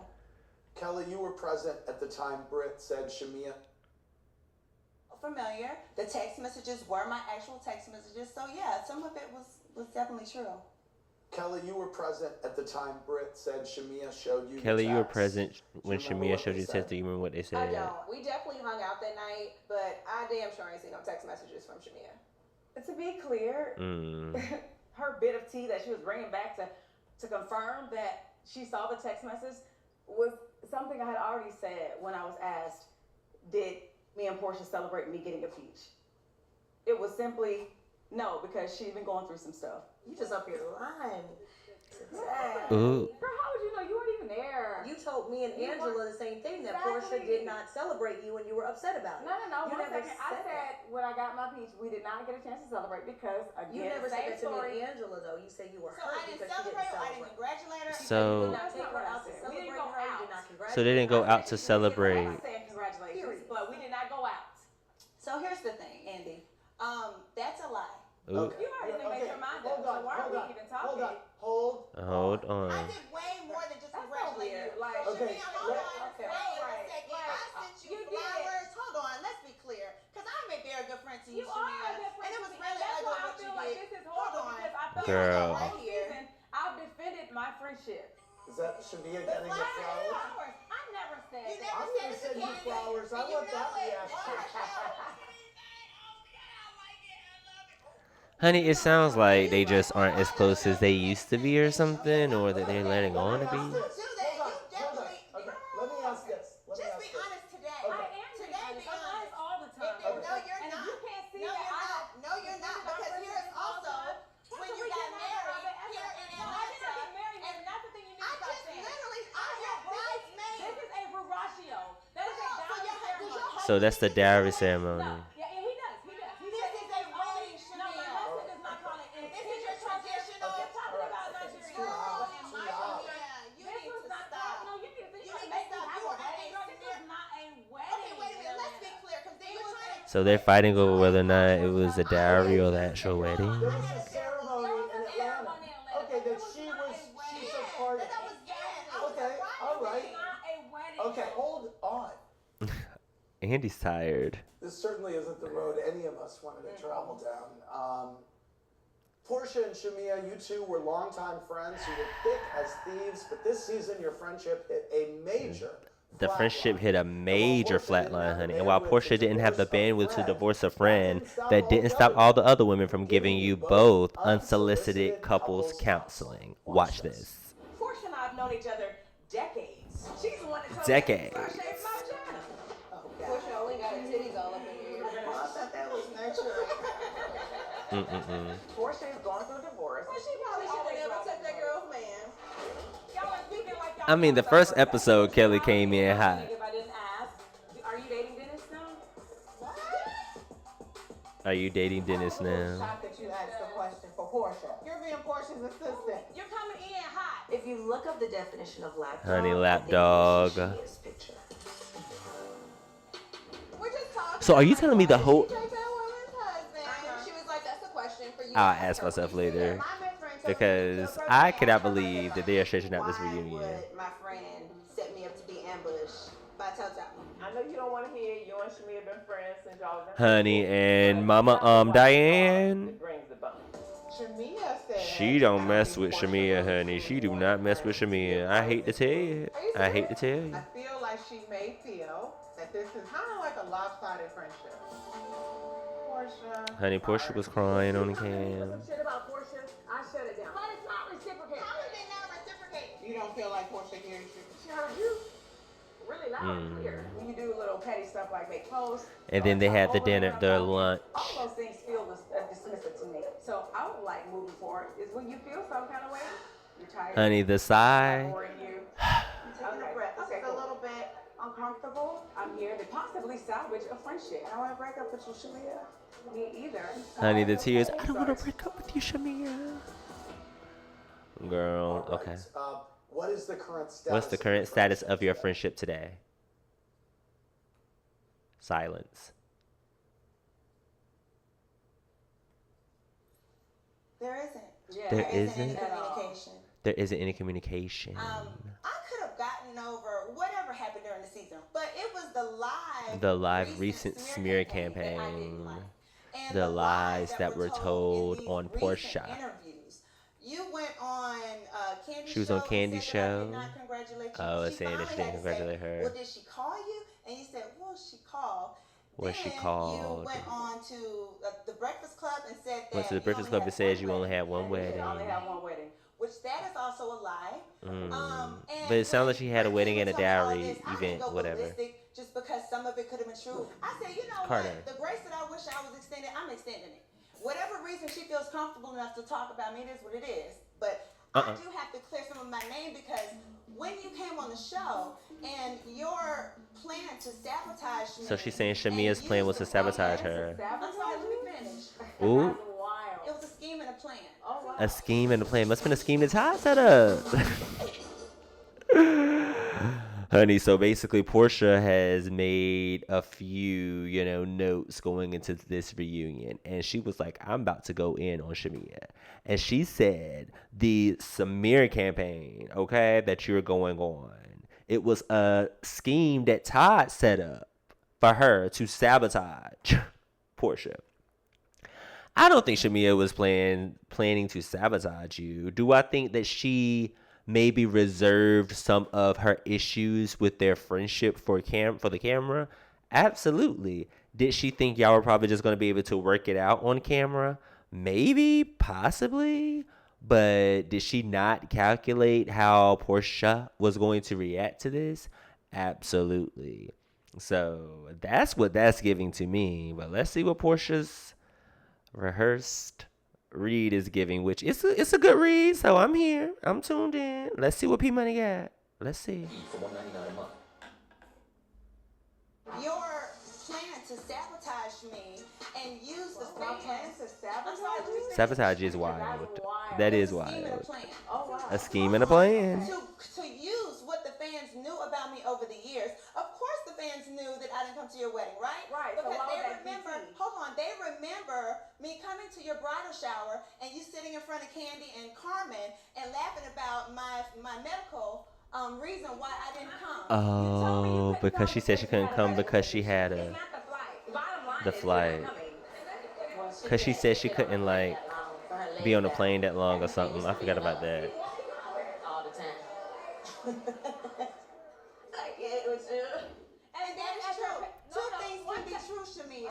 Kelly, you were present at the time Britt said Shamia. Familiar. The text messages were my actual text messages. So yeah, some of it was definitely true. Kelly, you were present at the time Britt said Shamia showed you Kelly, the you were text. present when Do you remember Shamia what showed they you the said? text. Do you remember what they I said? don't. We definitely hung out that night, but I damn sure ain't seen no text messages from Shamia. To be clear, her bit of tea that she was bringing back to confirm that she saw the text message was something I had already said when I was asked, did me and Portia celebrate me getting a peach? It was simply no, because she's been going through some stuff. You just up here lying. Ooh. Girl, how would you know? You weren't even there. You told me and Angela the same thing, that Portia did not celebrate you and you were upset about it. No. You One never second. I said when I got my peach, we did not get a chance to celebrate because, again, You never said same that to me story. and Angela, though. You said you were So hurt I didn't because she didn't celebrate her, I celebrate. didn't congratulate her. So You did not take her out to We didn't celebrate go her. You out. did not congratulate So they didn't go her. out to celebrate. I said congratulations, but we did not go out. So here's the thing, Andy. That's a lie. Ooh. You already didn't make your mind up. So why are we even talking? Hold on. I did way more than just That's so congratulate weird. you. Like, So Okay, Shamia, hold on. okay. Wait a Right. second. Like, I sent you you did. flowers. Hold on. Let's be clear. Because I'm a very good friend to you, You are Shamia. a good friend And it was to me, really that's ugly why I what you feel like did. this is Hold horrible on. because I felt Girl. like all season I've defended my friendship. Is that Shamia getting the flowers? I never said You that. never I'm said gonna it to send you Candy. flowers. I And you want know that it. reaction. Honey, it sounds like they just aren't as close as they used to be or something, or that they're letting on to be. Do that. You definitely. Okay, let me ask this. Just be honest today. I am Today, be I'm honest honest. all the time. No, you're and not. if you can't see No, that you're I not. have No, you're not. Because here's also when you got married here in Atlanta. And that's the thing you need I to stop just saying. literally, I'm your bridesmaid. This is a Ruratio. That is a dowry ceremony. So that's the dowry ceremony. No, yeah, and he does. He This is a wedding, No, my Shamia. husband does not call it. This is your traditional. You're talking about Nigerian. Girl, But in my yeah, opinion, you this need was to not. stop. No, you need to. You You need to make me stop. have You a were wedding. at a This is not a wedding. Okay, wait a minute. Let's be clear, because then you were trying to. So they're fighting over whether or not it was a dowry or the actual wedding. There was a ceremony in Atlanta. Okay, that she took part in. That was yes. Okay, all right. Okay, hold on. Andy's tired. This certainly isn't the road any of us wanted to travel down. Portia and Shamia, you two were longtime friends who were thick as thieves, but this season your friendship hit a major The flat friendship line. hit a And while major Portia flat didn't line, have the honey. And while bandwidth Portia to didn't have the divorce a bandwidth to friend, divorce a that friend, didn't stop that all didn't the stop other all the women other women from giving you both unsolicited couples counseling. Watch this. Portia and I have known each other decades. She's the one that told Decades. me I shaved my vagina. Portia only got her titties all up in your ear. I thought that was natural. Portia is going through a divorce. Well, she probably should have never took that girl's man. Y'all are speaking like y'all I mean, the first episode, Kelly came in hot. If I didn't ask, are you dating Dennis now? Are you dating Dennis now? Shocked that you asked the question for Portia. You're being Portia's assistant. You're coming in hot. If you look up the definition of lap Honey, dog, lap I think dog. this is Shamia's picture. We're just talking. So are you telling me the whole... She took that woman's husband. She was like, "That's a question for you." I'll ask myself later. Because I cannot believe that they are stretching out this reunion. Why would my friend set me up to be ambushed by Toto? I know you don't want to hear you and Shamia been friends since y'all been Honey, and Mama Diane, It brings the bone. Shamia said she don't mess with Shamia, honey. She do not mess with Shamia. I hate to tell you. I hate to tell you. I feel like she may feel that this is kind of like a lopsided friendship. Portia. Honey, Portia was crying on the cam. Shit about Portia, I shut it down. But it's not reciprocated. How is it not reciprocated? You don't feel like Portia hears you. She heard you really loud and clear. When you do little petty stuff like make posts. And then they had the dinner, the lunch. All those things feel dismissive to me. So I would like moving forward is when you feel some kind of way, you're tired. Honey, the sigh. Boring you. Taking a breath. Okay, It's a little bit uncomfortable. I'm here to possibly salvage a friendship. I don't want to break up with you, Shamia. Me either. Honey, the tears. I don't want to break up with you, Shamia. Girl, All right, okay. what is the current status? What's the current status of your friendship today? Silence. There isn't. Yeah, There Any isn't? communication. There isn't any communication. I could have gotten over whatever happened during the season, but it was The live recent smear campaign. that I didn't like. And The lies that were told in these on recent Portia. interviews, You went on Candy She was show on Candy and said that I show. did not congratulate you. Oh, She saying that she finally didn't had to say, congratulate her. well, did she call you? And you said, well, she called. Was then she called? You went on to the Breakfast Club and said that Went to the Breakfast Club and said you only had one wedding. Only had one wedding. Which that is also a lie. But it sounds like she had a wedding and a dowry event, whatever. Just because some of it could have been true. I said, you know Carter. what? The grace that I wish I was extended, I'm extending it. Whatever reason she feels comfortable enough to talk about me, it is what it is. But I do have to clear some of my name because when you came on the show and your plan to sabotage me. So she's saying Shamia's plan was to sabotage her. I'm sorry, let me finish. Ooh. It was a scheme and a plan. Oh, wow. A scheme and a plan. Must have been a scheme that Todd set up. Honey, so basically Portia has made a few, notes going into this reunion. And she was like, I'm about to go in on Shamia. And she said the Samir campaign, okay, that you're going on, it was a scheme that Todd set up for her to sabotage Portia. I don't think Shamia was planning to sabotage you. Do I think that she maybe reserved some of her issues with their friendship for the camera? Absolutely. Did she think y'all were probably just going to be able to work it out on camera? Maybe, possibly. But did she not calculate how Portia was going to react to this? Absolutely. So that's what that's giving to me. But let's see what Portia's rehearsed read is giving, which it's a good read. So I'm here. I'm tuned in. Let's see what P Money got. Let's see. For $199 a month. Your plan to sabotage me and use the plan to sabotage you? Sabotage is wild. That is wild. Oh, wow. A scheme and a plan. To use what the fans knew about me over the years. Of course the fans knew that I didn't come to your wedding, right? Right. Because so they remember, they remember me coming to your bridal shower and you sitting in front of Candy and Carmen and laughing about my medical reason why I didn't come. Oh, because she said she couldn't come because she had the flight. Because she said she couldn't be on the plane that long or something. I forgot about that. All the time. And that is true. Two things can be true, Shamia.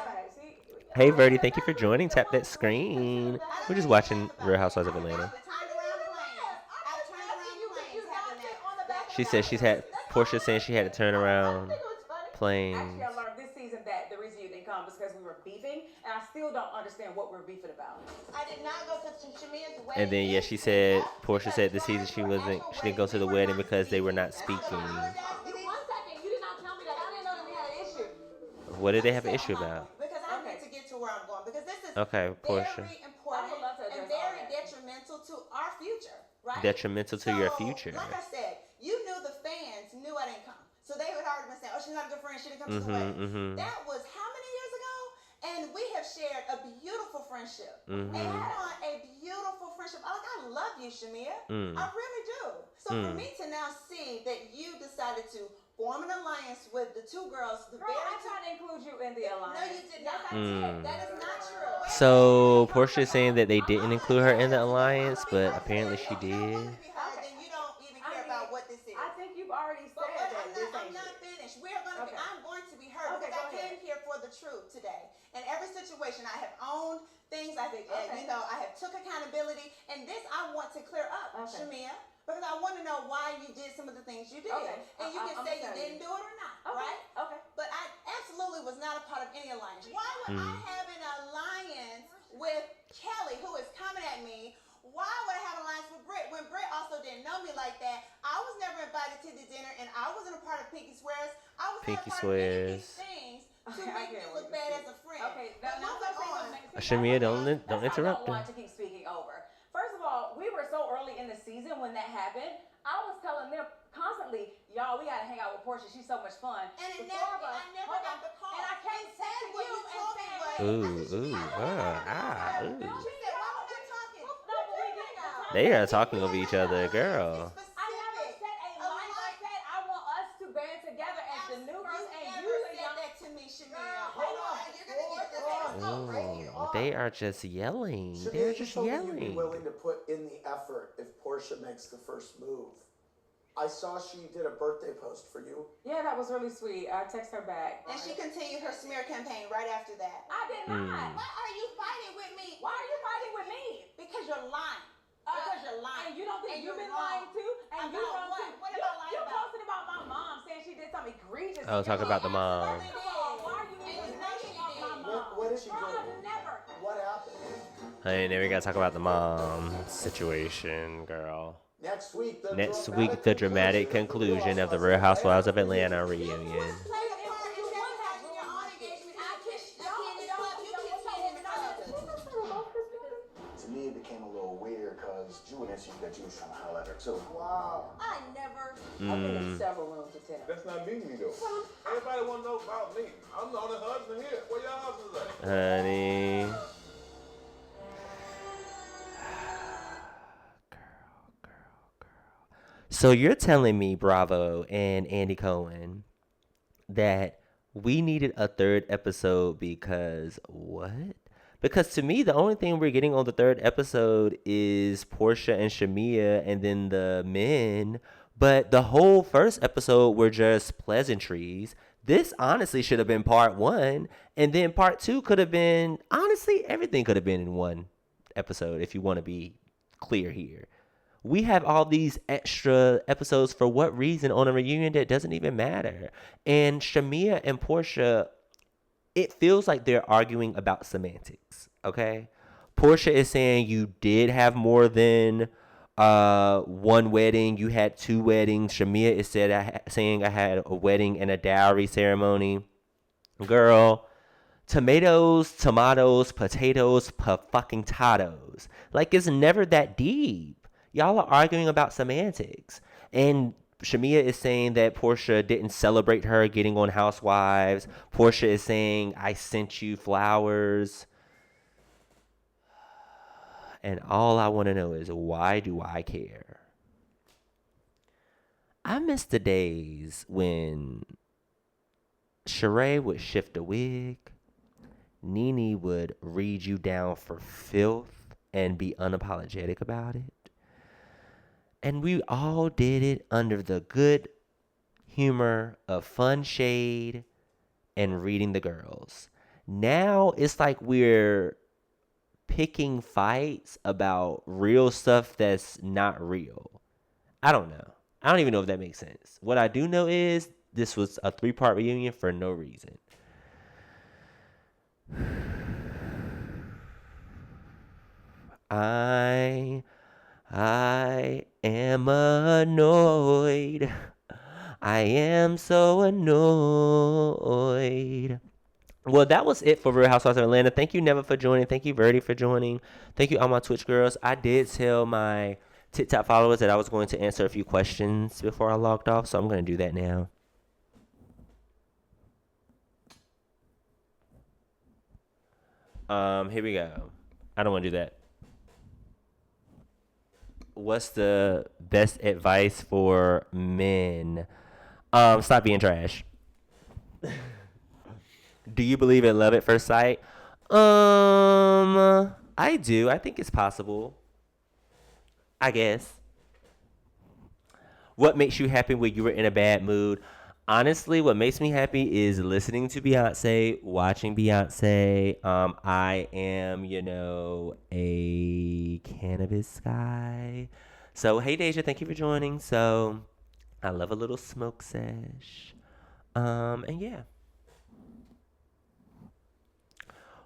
Hey, Verdi, thank you for joining. Tap that screen. We're just watching Real Housewives of Atlanta. She said Portia saying she had to turn around planes. Actually, I learned this season that the reason you didn't come was because we were beefing, and I still don't understand what we're beefing about. I did not go to Shamia's wedding. And then, she said, Portia said this season she didn't go to the wedding because they were not speaking. 1 second, you did not tell me that. I didn't know that we had an issue. What did they have an issue about? Because I need to get to where I'm going. Because this is Portia. very important and very detrimental to our future, right? Detrimental to your future. Like I said, you knew the fans knew I didn't come. So they had already been saying, oh, she's not a good friend. She didn't come to the wedding. That was how many years ago? And we have shared a beautiful friendship. And had on a beautiful friendship. I love you, Shamia. I really do. So for me to now see that you decided to form an alliance with the two girls. Girl, I tried to include you in the alliance. No, you did not. That is not true. So Portia is saying that they didn't include her in the alliance, but apparently she did. Then you don't even care about what this is. I think you've already said that this I'm not finished. I'm going to be heard because I came here for the truth today. In every situation, I have owned things. I have took accountability, and this I want to clear up, Shamia, because I want to know why you did some of the things you did, and you can say you didn't do it or not, right? Okay. But I absolutely was not a part of any alliance. Why would I have an alliance with Kelly, who is coming at me? Why would I have an alliance with Britt when Britt also didn't know me like that? I was never invited to the dinner, and I wasn't a part of Pinky Swears. I was not a part of any of these things to make me look bad as a friend. Okay, now Shamia, don't interrupt her. I don't her. want to keep speaking over. First of all, we were so early in the season when that happened. I was telling them constantly, y'all, we gotta hang out with Portia. She's so much fun. And I never got the call. And I came said what you told me. They are talking over each other, girl. I never said a lie. I said I want us to band together as the new girls and you said that to me, Shamia. Hold on. You're gonna get this. Ooh, they are just yelling. They're Shamia, you just told me you'd be yelling. willing to put in the effort if Portia makes the first move. I saw she did a birthday post for you. Yeah, that was really sweet. I text her back. And she continued her smear campaign right after that. I did not. Why are you fighting with me? Why are you fighting with me? Because you're lying. Because you're lying. And you don't think you've been lying too? And you About don't what? too? What am I lying You about? posted about my mom saying she did something egregious. Oh, talk about the mom. First of all, why are you even talking about my mom? What did she do? I've never. What happened? Hey, now we gotta talk about the mom situation, girl. Next week, the dramatic conclusion of the Real Housewives of Atlanta reunion. To me, it became a little weird because Drew insinuated that you was trying to holler at her too. Wow. I never. I've been in several rooms with Tim. That's not me though. Everybody want to know about me. I'm the only husband here. Where your husbands at? Honey. So you're telling me, Bravo and Andy Cohen, that we needed a third episode because what? Because to me, the only thing we're getting on the third episode is Portia and Shamia and then the men. But the whole first episode were just pleasantries. This honestly should have been part one. And then part two could have been, honestly, everything could have been in one episode if you want to be clear here. We have all these extra episodes for what reason on a reunion that doesn't even matter. And Shamia and Portia, it feels like they're arguing about semantics, okay? Portia is saying you did have more than one wedding. You had two weddings. Shamia is saying I had a wedding and a dowry ceremony. Girl, tomatoes, potatoes, fucking tatos. Like, it's never that deep. Y'all are arguing about semantics. And Shamia is saying that Portia didn't celebrate her getting on Housewives. Portia is saying, I sent you flowers. And all I want to know is, why do I care? I miss the days when Sheree would shift a wig. Nene would read you down for filth and be unapologetic about it. And we all did it under the good humor of fun shade and reading the girls. Now it's like we're picking fights about real stuff that's not real. I don't know. I don't even know if that makes sense. What I do know is this was a 3-part reunion for no reason. I am annoyed. I am so annoyed. Well, that was it for Real Housewives of Atlanta. Thank you, Never, for joining. Thank you, Verdi, for joining. Thank you, all my Twitch girls. I did tell my TikTok followers that I was going to answer a few questions before I logged off, so I'm going to do that now. Here we go. I don't want to do that. What's the best advice for men? Stop being trash. Do you believe in love at first sight? I do. I think it's possible. I guess. What makes you happy when you were in a bad mood? Honestly, what makes me happy is listening to Beyonce, watching Beyonce. I am, a cannabis guy. So, hey, Deja, thank you for joining. So, I love a little smoke sesh. And yeah.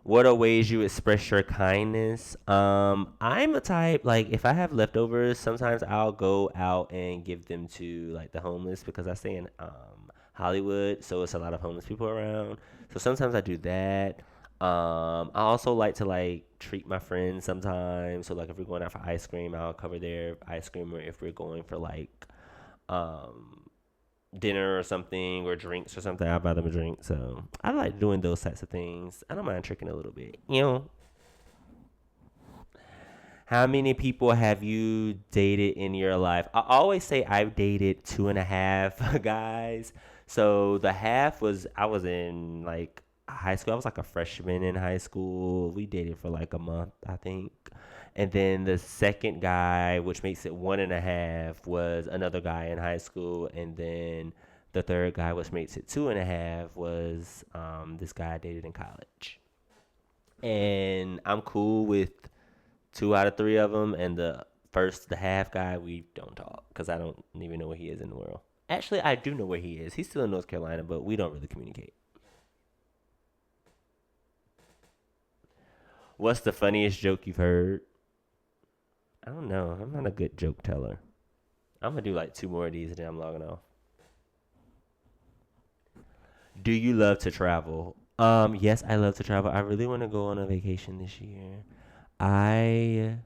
What are ways you express your kindness? I'm a type, like, if I have leftovers, sometimes I'll go out and give them to, like, the homeless because I stay in Hollywood, so it's a lot of homeless people around. So sometimes I do that. I also like to, like, treat my friends sometimes. So, like, if we're going out for ice cream, I'll cover their ice cream. Or if we're going for, like, dinner or something, or drinks or something, I'll buy them a drink. So I like doing those types of things. I don't mind tricking a little bit, How many people have you dated in your life? I always say I've dated 2.5 guys. So the half was, I was in like high school. I was like a freshman in high school. We dated for like a month, I think. And then the second guy, which makes it 1.5, was another guy in high school. And then the third guy, which makes it 2.5, was this guy I dated in college. And I'm cool with 2 out of 3 of them. And the half guy, we don't talk because I don't even know where he is in the world. Actually, I do know where he is. He's still in North Carolina, but we don't really communicate. What's the funniest joke you've heard? I don't know. I'm not a good joke teller. I'm going to do like 2 more of these and then I'm logging off. Do you love to travel? Yes, I love to travel. I really want to go on a vacation this year. I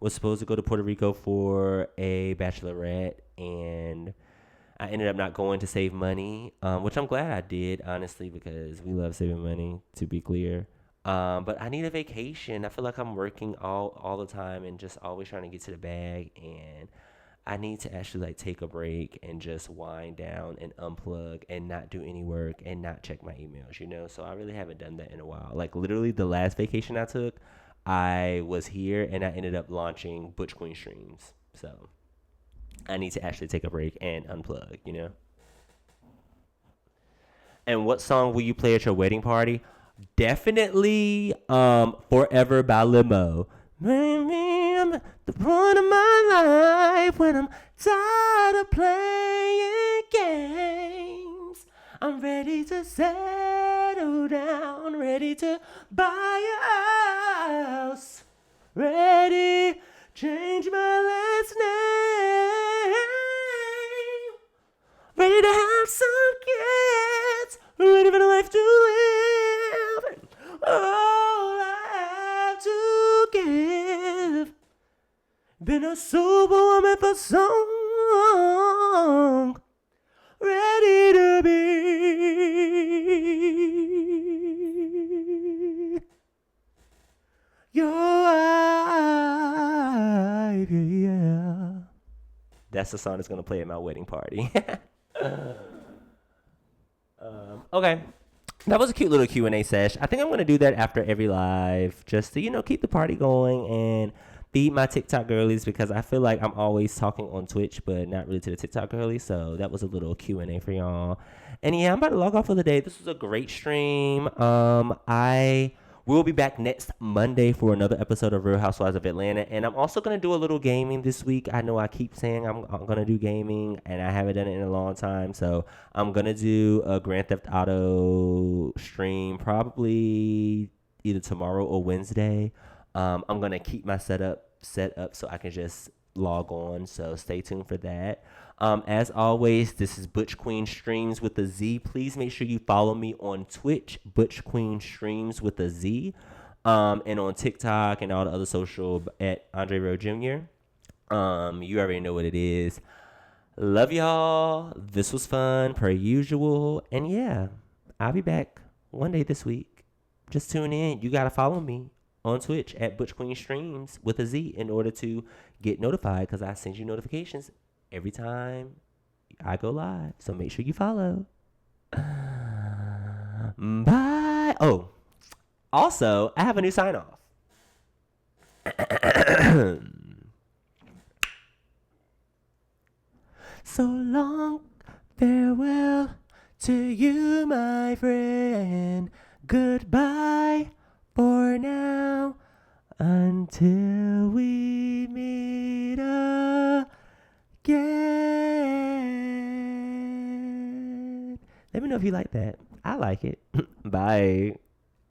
was supposed to go to Puerto Rico for a bachelorette, and I ended up not going to save money, which I'm glad I did, honestly, because we love saving money, to be clear. But I need a vacation. I feel like I'm working all the time and just always trying to get to the bag, and I need to actually like take a break and just wind down and unplug and not do any work and not check my emails, you know? So I really haven't done that in a while. Like literally the last vacation I took, I was here and I ended up launching ButchQueenStreamz. So I need to actually take a break and unplug, you know? And what song will you play at your wedding party? Definitely Forever by Limo. Maybe I'm at the point of my life when I'm tired of playing games. I'm ready to settle down, ready to buy a house, ready change my last name, ready to have some kids, ready for the life to live. All I have to give. Been a sober woman for so long, ready to be your wife, yeah. That's the song that's gonna play at my wedding party. Okay. That was a cute little Q&A sesh. I think I'm going to do that after every live just to, you know, keep the party going and feed my TikTok girlies because I feel like I'm always talking on Twitch but not really to the TikTok girlies. So that was a little Q&A for y'all. And yeah, I'm about to log off for the day. This was a great stream. I will be back next Monday for another episode of Real Housewives of Atlanta. And I'm also going to do a little gaming this week. I know I keep saying I'm going to do gaming, and I haven't done it in a long time. So I'm going to do a Grand Theft Auto stream probably either tomorrow or Wednesday. I'm going to keep my setup set up so I can just log on. So stay tuned for that. As always, this is ButchQueenStreamz with a Z. Please make sure you follow me on Twitch, ButchQueenStreamz with a Z, and on TikTok and all the other social at Andre Rowe Jr. You already know what it is. Love y'all. This was fun per usual. And yeah, I'll be back one day this week. Just tune in. You got to follow me on Twitch at ButchQueenStreamz with a Z in order to get notified because I send you notifications every time I go live. So make sure you follow. Bye. Oh, also, I have a new sign off. So long, farewell to you, my friend. Goodbye for now until we meet again. Let me know if you like that. I like it. Bye.